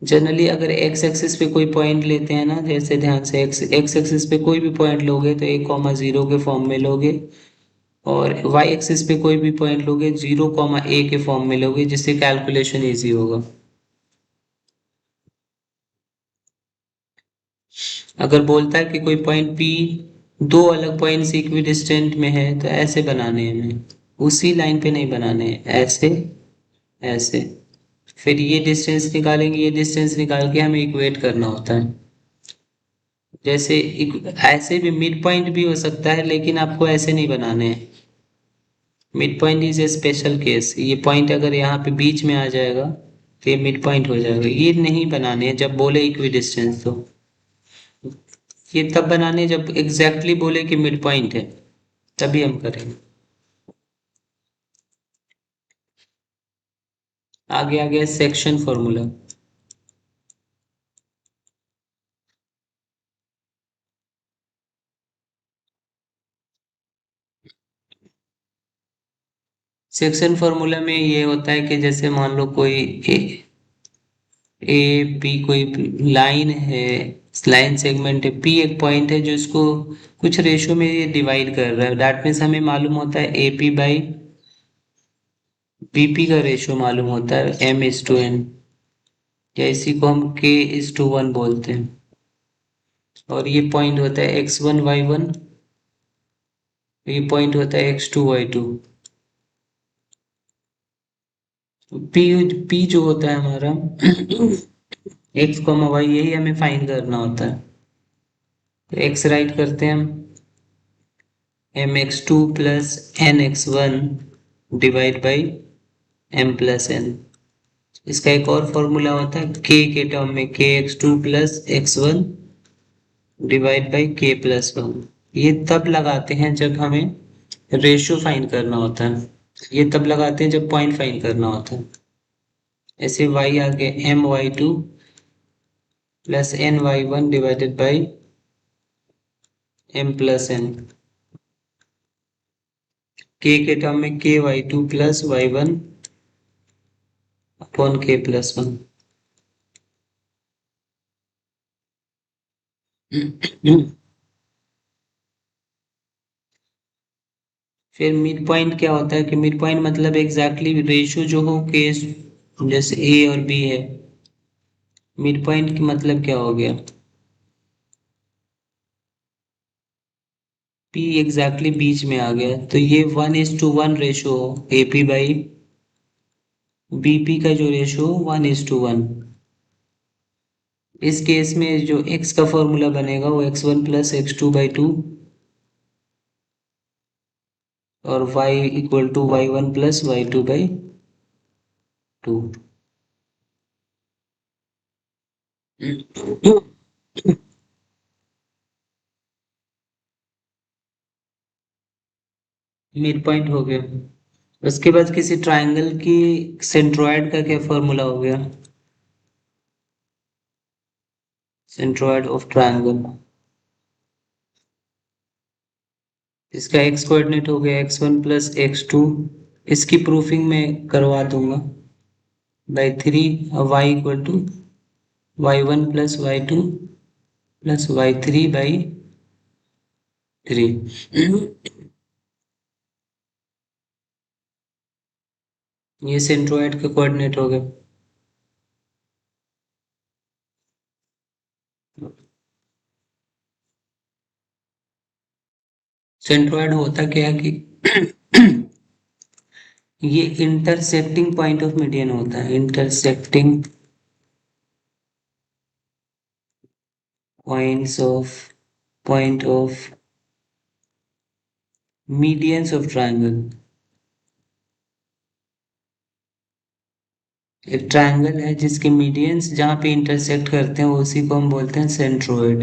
जनरली अगर एक्स एक्सिस पे कोई पॉइंट लेते हैं ना, जैसे ध्यान से एक्स एक्स एक्सिस पे कोई भी पॉइंट लोगे तो 1,0 के फॉर्म में लोगे, और वाई एक्सिस पे कोई भी पॉइंट लोगे 0,a के फॉर्म में लोगे, जिससे कैलकुलेशन इजी होगा। अगर बोलता है कि कोई पॉइंट P दो अलग पॉइंट से इक्वी डिस्टेंट में है, तो ऐसे बनाने हैं हमें, उसी लाइन पे नहीं बनाने हैं, ऐसे ऐसे। फिर ये डिस्टेंस निकालेंगे, ये डिस्टेंस निकाल के हमें इक्वेट करना होता है। जैसे ऐसे भी मिड पॉइंट भी हो सकता है, लेकिन आपको ऐसे नहीं बनाने हैं। Mid point is a special case. ये पॉइंट अगर यहाँ पे बीच में आ जाएगा तो ये मिड पॉइंट हो जाएगा। ये नहीं बनाने हैं जब बोले इक्वी डिस्टेंस, तो ये तब बनाने हैं जब एग्जैक्टली बोले कि मिड पॉइंट है, तभी हम करेंगे। आगे आ गया सेक्शन फॉर्मूला। सेक्शन फॉर्मूला में ये होता है कि जैसे मान लो कोई ए पी कोई लाइन है, लाइन सेगमेंट है, पी एक पॉइंट है जो इसको कुछ रेशो में ये डिवाइड कर रहा है। दैट मीन्स हमें मालूम होता है ए पी बाई बीपी का रेशो मालूम होता है M:N, या इसी को हम K:1 बोलते हैं। और ये पॉइंट होता है x1 y1, ये पॉइंट होता है x2 y2। पी पी जो होता है हमारा x, y, यही हमें फाइंड करना होता है। तो x राइट करते हैं हम mx2 plus nx1 divide by m+n। इसका एक और फॉर्मूला होता है k के टर्म में kx2 plus x1 divide by k+1। ये तब लगाते हैं जब हमें रेशियो फाइंड करना होता है, ये तब लगाते हैं जब पॉइंट फाइंड करना होता है। ऐसे y आ गया my2 plus ny1 divided by m+n। k के टर्म में ky2 plus y1 upon k+1। फिर मिड पॉइंट क्या होता है कि मिड पॉइंट मतलब एग्जैक्टली रेशियो जो हो केस, जैसे ए और बी है, मिड पॉइंट की मतलब क्या हो गया, पी एग्जैक्टली बीच में आ गया। तो ये 1:1 रेशो हो, AP बाई BP का जो रेशो 1:1। इस केस में जो x का फॉर्मूला बनेगा वो x1 प्लस x2/2 और y equal to y1 plus y2/2। Mid point हो गया। उसके बाद किसी ट्राइंगल की सेंट्रोइड का क्या फॉर्मूला हो गया, सेंट्रोइड ऑफ ट्राइंगल। इसका x कोऑर्डिनेट हो गया x1 प्लस x2। इसकी प्रूफिंग मैं करवा दूंगा बाई 3, और y equal to y1 plus y2 plus y3/3। ये सेंट्रोइड के कोऑर्डिनेट हो गए। सेंट्रोइड होता क्या है कि ये इंटरसेक्टिंग पॉइंट ऑफ मीडियन होता है, intersecting point of medians of triangle. एक ट्रायंगल है जिसके मीडियंस जहाँ पे इंटरसेक्ट करते हैं उसी को हम बोलते हैं सेंट्रोइड।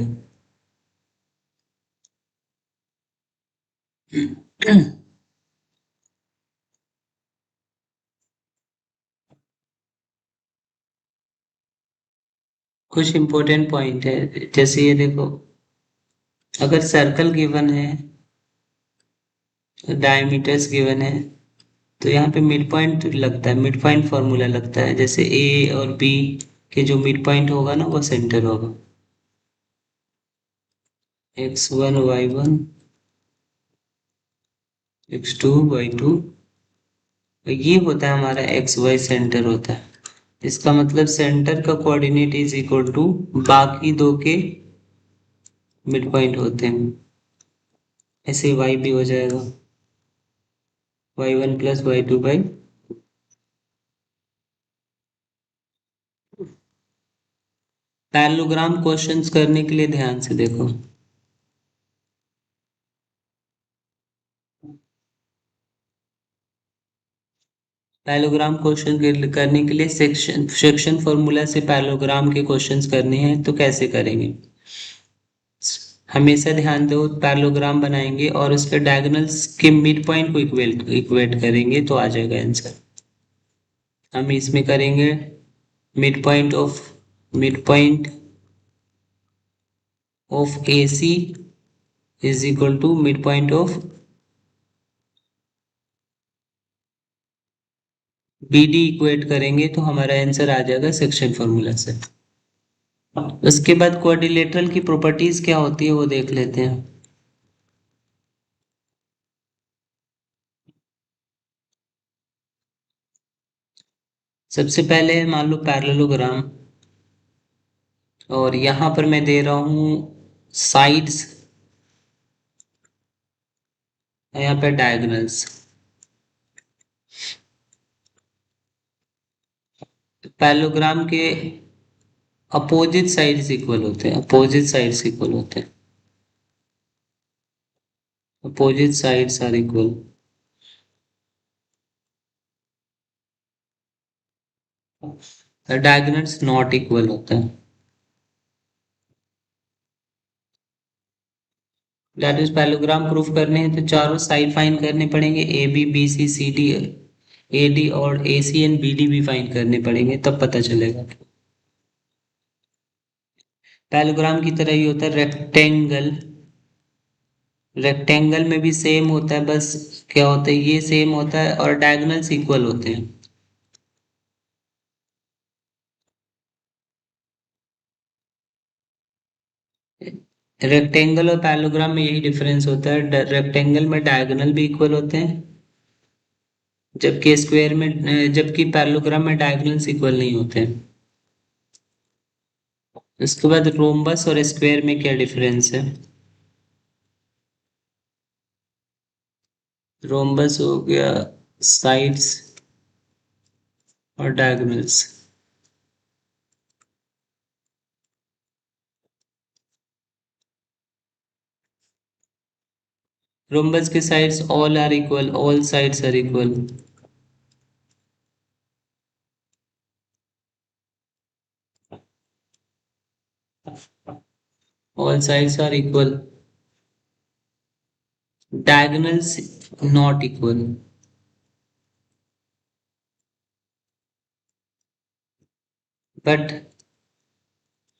कुछ इंपॉर्टेंट पॉइंट है, जैसे ये देखो, अगर सर्कल गिवन है, डायमीटर्स गिवन है, तो यहाँ पे मिड पॉइंट लगता है, मिड पॉइंट फॉर्मूला लगता है। जैसे ए और बी के जो मिड पॉइंट होगा ना वो सेंटर होगा। x1 y1 x2 y2, ये होता है हमारा एक्स वाई सेंटर होता है। इसका मतलब सेंटर का कोऑर्डिनेट इज इक्वल टू बाकी दो के मिड पॉइंट होते हैं। ऐसे y भी हो जाएगा y1 plus y2/। Parallelogram questions करने के लिए ध्यान से देखो। पैरेललोग्राम क्वेश्चन करने के लिए सेक्शन फॉर्मूला से पैरेललोग्राम के क्वेश्चंस करने हैं तो कैसे करेंगे? हमेशा ध्यान दो, पैरेललोग्राम बनाएंगे और उसके डायगोनल्स के मिड पॉइंट को इक्वेट करेंगे तो आ जाएगा आंसर। हम इसमें करेंगे mid point of AC is equal to mid point of BD equate करेंगे तो हमारा आंसर आ जाएगा सेक्शन फॉर्मूला से। उसके बाद क्वाड्रिलेटरल की प्रॉपर्टीज क्या होती है वो देख लेते हैं। सबसे पहले मान लो पैरेललोग्राम, और यहां पर मैं दे रहा हूं साइड्स, यहाँ पे डायगोनल्स। पैरेललोग्राम के अपोजिट साइड्स इक्वल होते हैं, अपोजिट साइड्स इक्वल होते हैं, opposite sides are equal. Diagonals not equal होता है। दैट इज पैरेललोग्राम प्रूफ करने हैं तो चारों साइड फाइंड करने पड़ेंगे, AB BC CD AD, और AC एंड BD भी फाइंड करने पड़ेंगे तब पता चलेगा। पैरेललोग्राम की तरह ही होता है रेक्टेंगल, रेक्टेंगल में भी सेम होता है, बस क्या होता है ये सेम होता है और डायगोनल्स इक्वल होते हैं। रेक्टेंगल और पैरेललोग्राम में यही डिफरेंस होता है, रेक्टेंगल में डायगोनल भी इक्वल होते हैं, जबकि स्क्वायर में जबकि पैरेललोग्राम में डायगोनल्स इक्वल नहीं होते हैं। उसके बाद रोम्बस और स्क्वायर में क्या डिफरेंस है? रोम्बस हो गया साइड्स और डायगोनल्स, रोम्बस के sides all are equal, all sides are equal. All sides are equal, diagonals not equal, but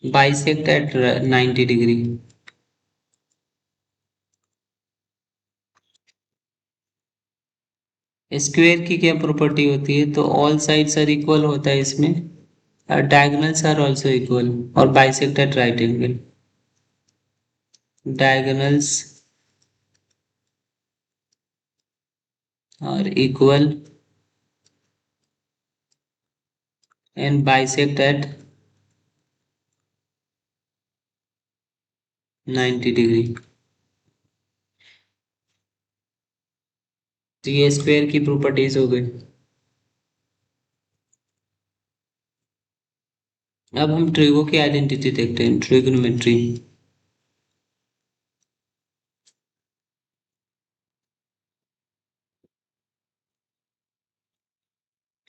bisect at 90 degree. Square की क्या प्रॉपर्टी होती है? तो ऑल साइड्स आर इक्वल होता है इसमें, डायगोनल्स आर आल्सो इक्वल, और bisect at right angle. Diagonals are equal and bisect at 90 degree. तो ये स्क्वायर की प्रॉपर्टीज हो गई। अब हम ट्रिगो की आइडेंटिटी देखते हैं, ट्रिगोनोमेट्री।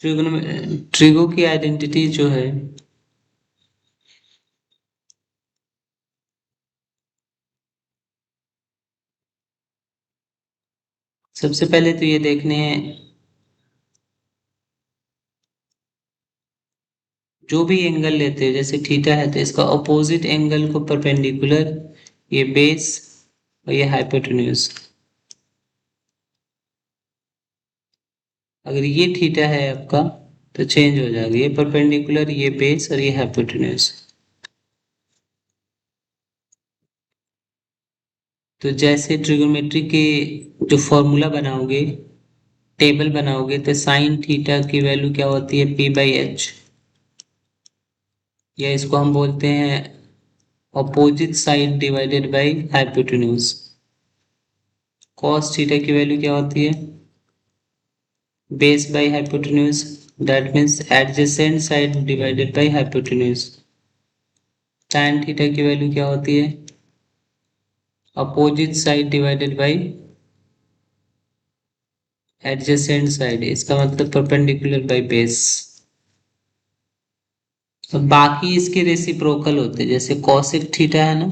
ट्रिगो की आइडेंटिटी जो है, सबसे पहले तो ये देखने हैं जो भी एंगल लेते हैं, जैसे थीटा है तो इसका अपोजिट एंगल को परपेंडिकुलर, ये बेस और ये हाइपोटेन्यूज। अगर ये थीटा है आपका तो चेंज हो जाएगा, ये परपेंडिकुलर, ये बेस और ये हाइपोटेन्यूज। तो जैसे ट्रिगोनोमेट्री के जो फॉर्मूला बनाओगे, टेबल बनाओगे, तो साइन थीटा की वैल्यू क्या होती है? P/H, या इसको हम बोलते हैं opposite side divided by hypotenuse. Cos theta की वैल्यू क्या होती है? Base by hypotenuse, that means adjacent side divided by hypotenuse. tan theta की वैल्यू क्या होती है? Opposite side divided by adjacent side, इसका मतलब परपेंडिकुलर बाई बेस। तो बाकी इसके रेसिप्रोकल होते हैं, जैसे कॉसेक थीटा है ना,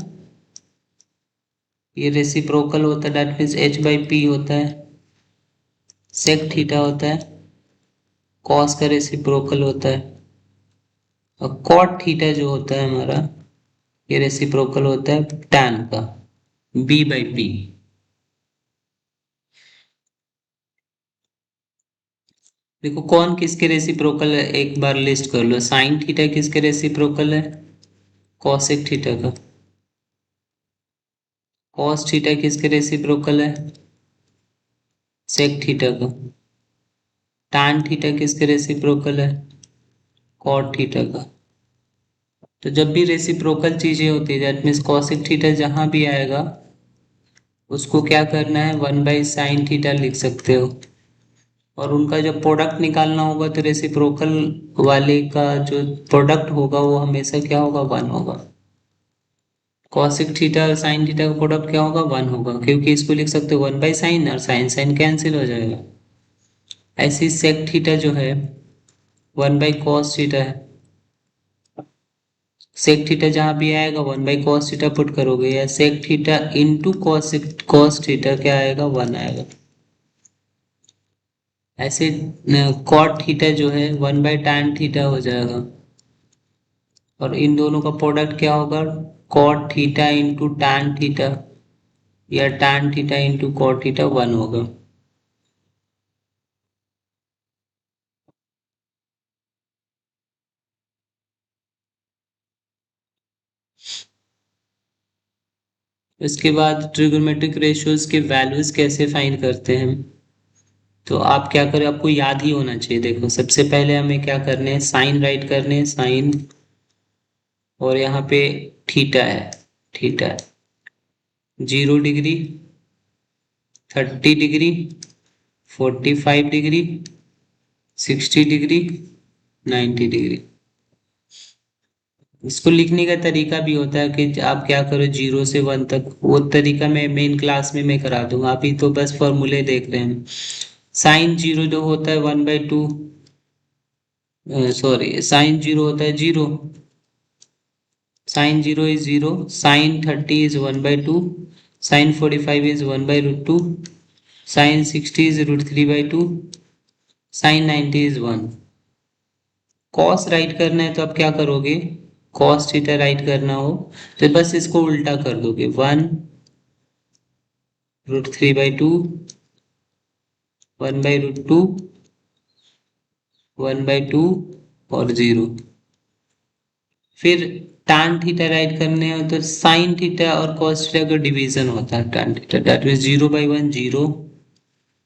ये रेसिप्रोकल होता है, that means H by P होता है। सेक थीटा होता है, कॉस का रेसिप्रोकल होता है। और कॉट थीटा जो होता है हमारा, ये रेसिप्रोकल होता है टैन का, बी बाई पी। देखो कौन किसके रेसिप्रोकल है, एक बार लिस्ट कर लो। साइन थीटा किसके रेसिप्रोकल है, कॉसेक थीटा का। कॉस थीटा किसके रेसिप्रोकल है, सेक थीटा का। टैन थीटा किसके रेसिप्रोकल है, कॉट थीटा का। तो जब भी रेसिप्रोकल चीजें होती है, दैट मीन्स कॉसेक थीटा जहां भी आएगा उसको क्या करना है, 1/sin थीटा लिख सकते हो। और उनका जब प्रोडक्ट निकालना होगा तो रेसिप्रोकल वाले का जो प्रोडक्ट होगा वो हमेशा क्या होगा, 1 होगा। कॉसेक थीटा और साइन थीटा का प्रोडक्ट क्या होगा, 1 होगा, क्योंकि इसको लिख सकते हो 1/sin, और साइन साइन कैंसिल हो जाएगा। ऐसे ही सेक थीटा जो है 1/cos थीटा है। सेक थीटा जहां भी आएगा 1/cos थीटा पुट करोगे, या sec theta into cos theta क्या आएगा, 1 आएगा। ऐसे कॉट थीटा जो है 1/tan थीटा हो जाएगा। और इन दोनों का प्रोडक्ट क्या होगा, cot theta into tan theta, या tan theta into cot theta, 1 होगा। इसके बाद ट्रिगोनोमेट्रिक रेशियोज के वैल्यूज कैसे फाइंड करते हैं। तो आप क्या करें, आपको याद ही होना चाहिए। देखो सबसे पहले हमें क्या करने हैं, साइन राइट करने हैं, साइन। और यहाँ पे थीटा है, theta 0 degree, 30 degree, 45 degree, 60 degree, 90 degree. इसको लिखने का तरीका भी होता है कि आप क्या करो, 0 से 1 तक, वो तरीका मैं मेन क्लास में मैं करा दूंगा, अभी तो बस फॉर्मूले देख रहे हैं। साइन 0 जो होता है 1/2, सॉरी साइन 0 होता है 0, sine 0 is 0, sine 30 is 1/2, sine 45 is 1/√2, sine 60 is √3/2, sine 90 is 1। Cos write करना है तो आप क्या करोगे, कॉस थीटा राइट करना हो तो बस इसको उल्टा कर दोगे, 1√3/2, 1/√2, 1/2 और 0। फिर tan थीटा राइट करने हो तो साइन थीटा और cos थीटा का डिवीजन होता है tan थीटा, दैट मीन्स 0/1 0।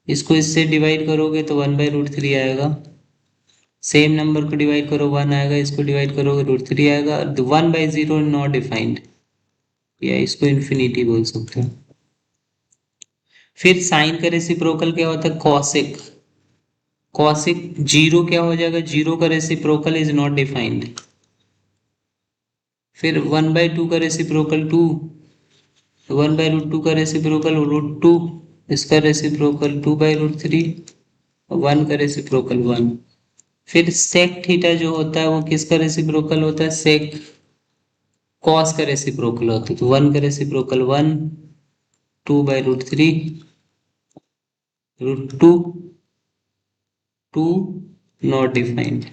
इसको इससे डिवाइड करोगे तो 1/√3 आएगा। सेम नंबर को डिवाइड करो 1 आएगा, इसको डिवाइड करोगे √3 आएगा। 1/0 नॉट डिफाइंड, या इसको इन्फिनिटी बोल सकते हो। फिर साइन का रेसिप्रोकल क्या होता है, कॉसेक। कॉसेक 0 क्या हो जाएगा, 0 का रेसिप्रोकल इज नॉट डिफाइंड। फिर 1/2 का रेसिप्रोकल 2, 1/√2 का रेसिप्रोकल √2, इसका रेसिप्रोकल 2/√3, 1 का रेसिप्रोकल 1। फिर सेक थीटा जो होता है वो किसका रेसिप्रोकल होता है, सेक कॉस का रेसिप्रोकल होता है, तो 1 का रेसिप्रोकल 1, 2/√3, √2, 2 नॉट डिफाइंड।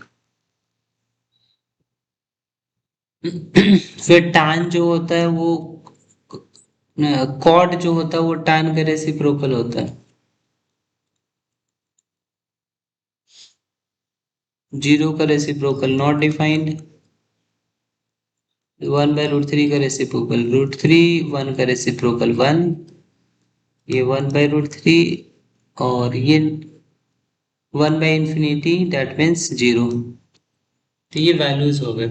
फिर tan जो होता है वो, कॉट जो होता है वो tan का रेसिप्रोकल होता है। 0 का रेसिप्रोकल नॉट डिफाइंड, 1/√3 का रेसिप्रोकल √3, 1 का रेसिप्रोकल 1, ये 1/√3, और ये 1/∞, दैट मीन्स 0। तो ये वैल्यूज हो गए।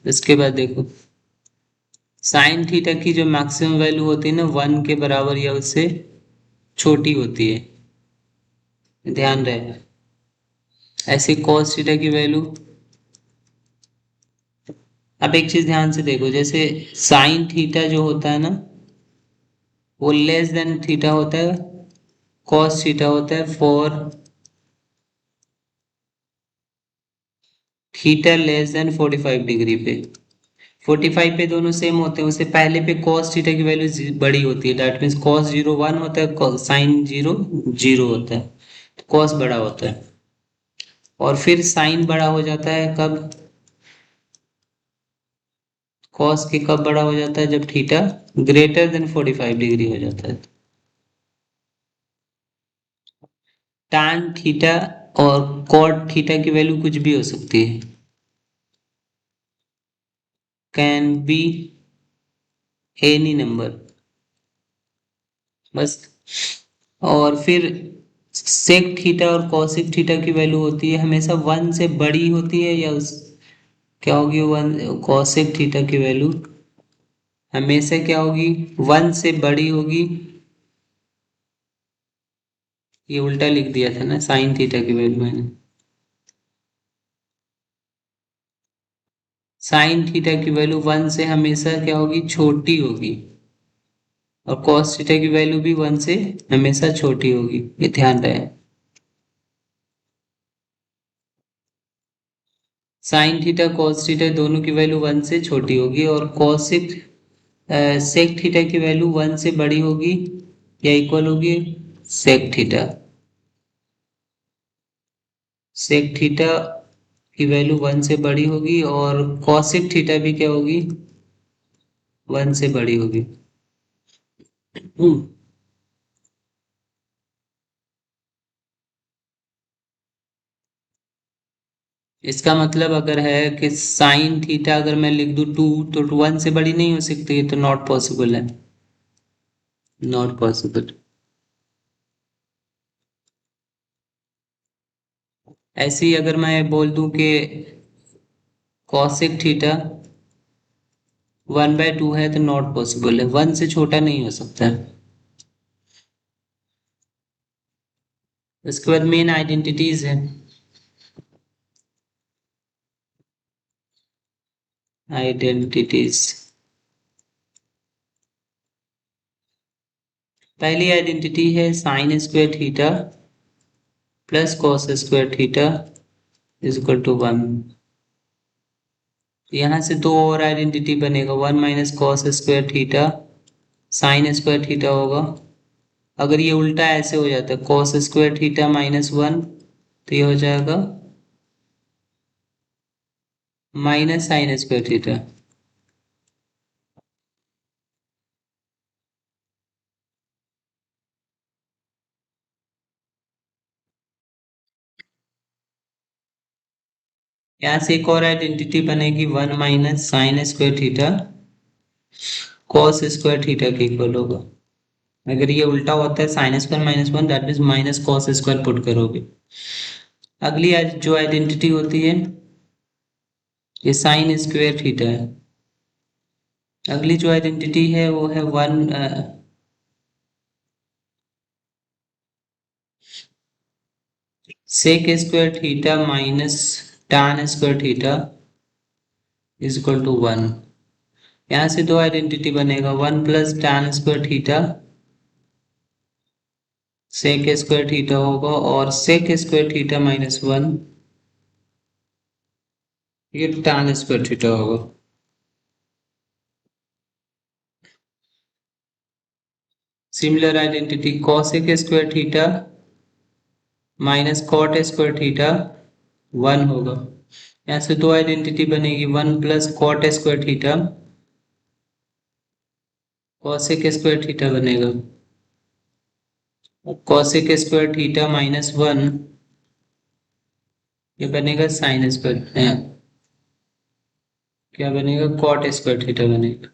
इसके बाद देखो, साइन थीटा की जो मैक्सिमम वैल्यू होती है ना, 1 के बराबर या उससे छोटी होती है, ध्यान रहे। ऐसे cos थीटा की वैल्यू अब एक चीज ध्यान से देखो, जैसे साइन थीटा जो होता है ना, वो लेस देन थीटा होता है, कॉस थीटा होता है for theta less than 45 degree पे। 45 पे दोनों सेम होते हैं, उससे पहले पे कॉस थीटा की वैल्यू बड़ी होती है, दैट मीन्स कॉस 0 1 होता है, साइन 0 0 होता है, तो कॉस बड़ा होता है। और फिर साइन बड़ा हो जाता है कब, कॉस के कब बड़ा हो जाता है, जब थीटा ग्रेटर देन 45 डिग्री हो जाता है। tan थीटा और cot थीटा की वैल्यू कुछ भी हो सकती है, कैन बी एनी नंबर बस। और फिर सेक थीटा और कॉसिक थीटा की वैल्यू होती है हमेशा 1 से बड़ी होती है, या उस क्या होगी, 1 कॉसिक थीटा की वैल्यू हमेशा क्या होगी, 1 से बड़ी होगी। ये उल्टा लिख दिया था ना साइन थीटा की वैल्यू मैंने, साइन थीटा की वैल्यू 1 से हमेशा क्या होगी, छोटी होगी, और cos थीटा की वैल्यू भी 1 से हमेशा छोटी होगी, ये ध्यान रहे। साइन थीटा cos थीटा दोनों की वैल्यू 1 से छोटी होगी, और कॉसिक सेक थीटा की वैल्यू 1 से बड़ी होगी या इक्वल होगी सेक थीटा। सेक थीटा की वैल्यू 1 से बड़ी होगी, और कॉसिक थीटा भी क्या होगी, 1 से बड़ी होगी। इसका मतलब अगर है कि साइन थीटा अगर मैं लिख दूं 2, तो 1 से बड़ी नहीं हो सकती है, तो नॉट पॉसिबल है, नॉट पॉसिबल। ऐसे ही अगर मैं बोल दूं कि कॉसिक थीटा 1/2 है, तो नॉट पॉसिबल है, 1 से छोटा नहीं हो सकता है। उसके बाद मेन आइडेंटिटीज है, आइडेंटिटीज। पहली आइडेंटिटी है sine square theta plus cos square theta is equal to 1। यहाँ से दो और आइडेंटिटी बनेगा, 1 minus cos square theta sine square theta होगा। अगर ये उल्टा ऐसे हो जाता है कॉस स्क्वायर थीटा -1, तो ये हो जाएगा माइनस साइन स्क्वायर थीटा। यहाँ से एक और आइडेंटिटी बनेगी, 1 minus sign square theta cos square theta के इक्वल होगा। अगर ये उल्टा होता है sine square -1, that means minus cos square put करोगे। अगली जो आइडेंटिटी होती है ये साइन स्क्वायर थीटा है। अगली जो आइडेंटिटी है वो है 1 sec square theta minus tan square theta is equal to 1। यहाँ से दो आइडेंटिटी बनेगा, 1 plus tan square theta sec square theta होगा, और सेक स्क्वायर थीटा -1 ये tan स्क्वायर थीटा होगा। Similar identity cosec square theta minus cot square theta 1 होगा। यहाँ से दो आइडेंटिटी बनेगी, 1 plus cot square theta cosec square theta बनेगा, कॉसेक स्क्वायर थीटा -1 ये बनेगा साइन स्क्वायर, क्या बनेगा, कॉट स्क्वायर थीटा बनेगा।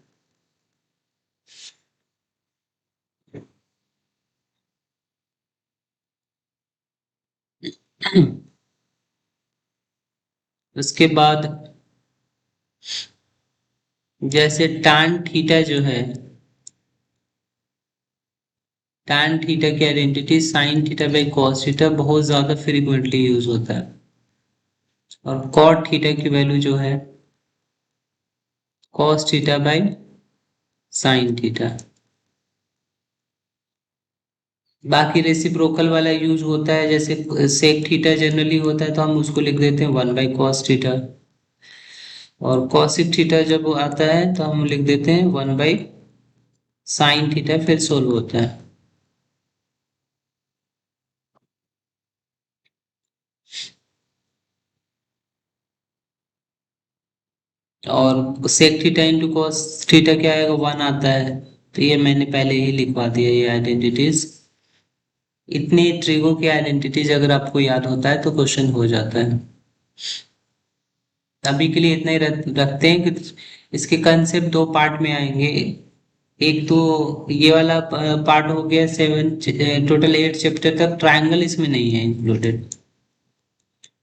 उसके बाद जैसे tan थीटा जो है, tan थीटा की identity sine theta by cos theta बहुत ज्यादा फ्रीक्वेंटली यूज होता है, और कॉट थीटा की वैल्यू जो है cos theta by sin theta. बाकी रेसिप्रोकल वाला यूज होता है, जैसे sec थीटा जनरली होता है तो हम उसको लिख देते हैं 1/cos थीटा, और cosic थीटा जब आता है तो हम लिख देते हैं 1/sin थीटा, फिर सोल्व होता है। और sec theta into cos theta क्या आएगा, 1 आता है। तो ये मैंने पहले ही लिखवा दिया ये आइडेंटिटीज। इतनी ट्रिगो की आइडेंटिटीज अगर आपको याद होता है तो क्वेश्चन हो जाता है। अभी के लिए इतना ही रखते हैं कि इसके कंसेप्ट दो पार्ट में आएंगे। एक तो ये वाला पार्ट हो गया 7, टोटल 8 चैप्टर तक ट्रायंगल इसमें नहीं है इंक्लूडेड।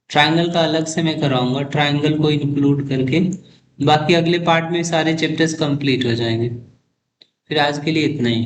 ट्रायंगल का अलग से मैं कराऊंगा, ट्रायंगल को इंक्लूड करके। बाकी अगले पार्ट में सारे चैप्टर्स कंप्लीट हो जाएंगे। फिर आज के लिए इतना ही।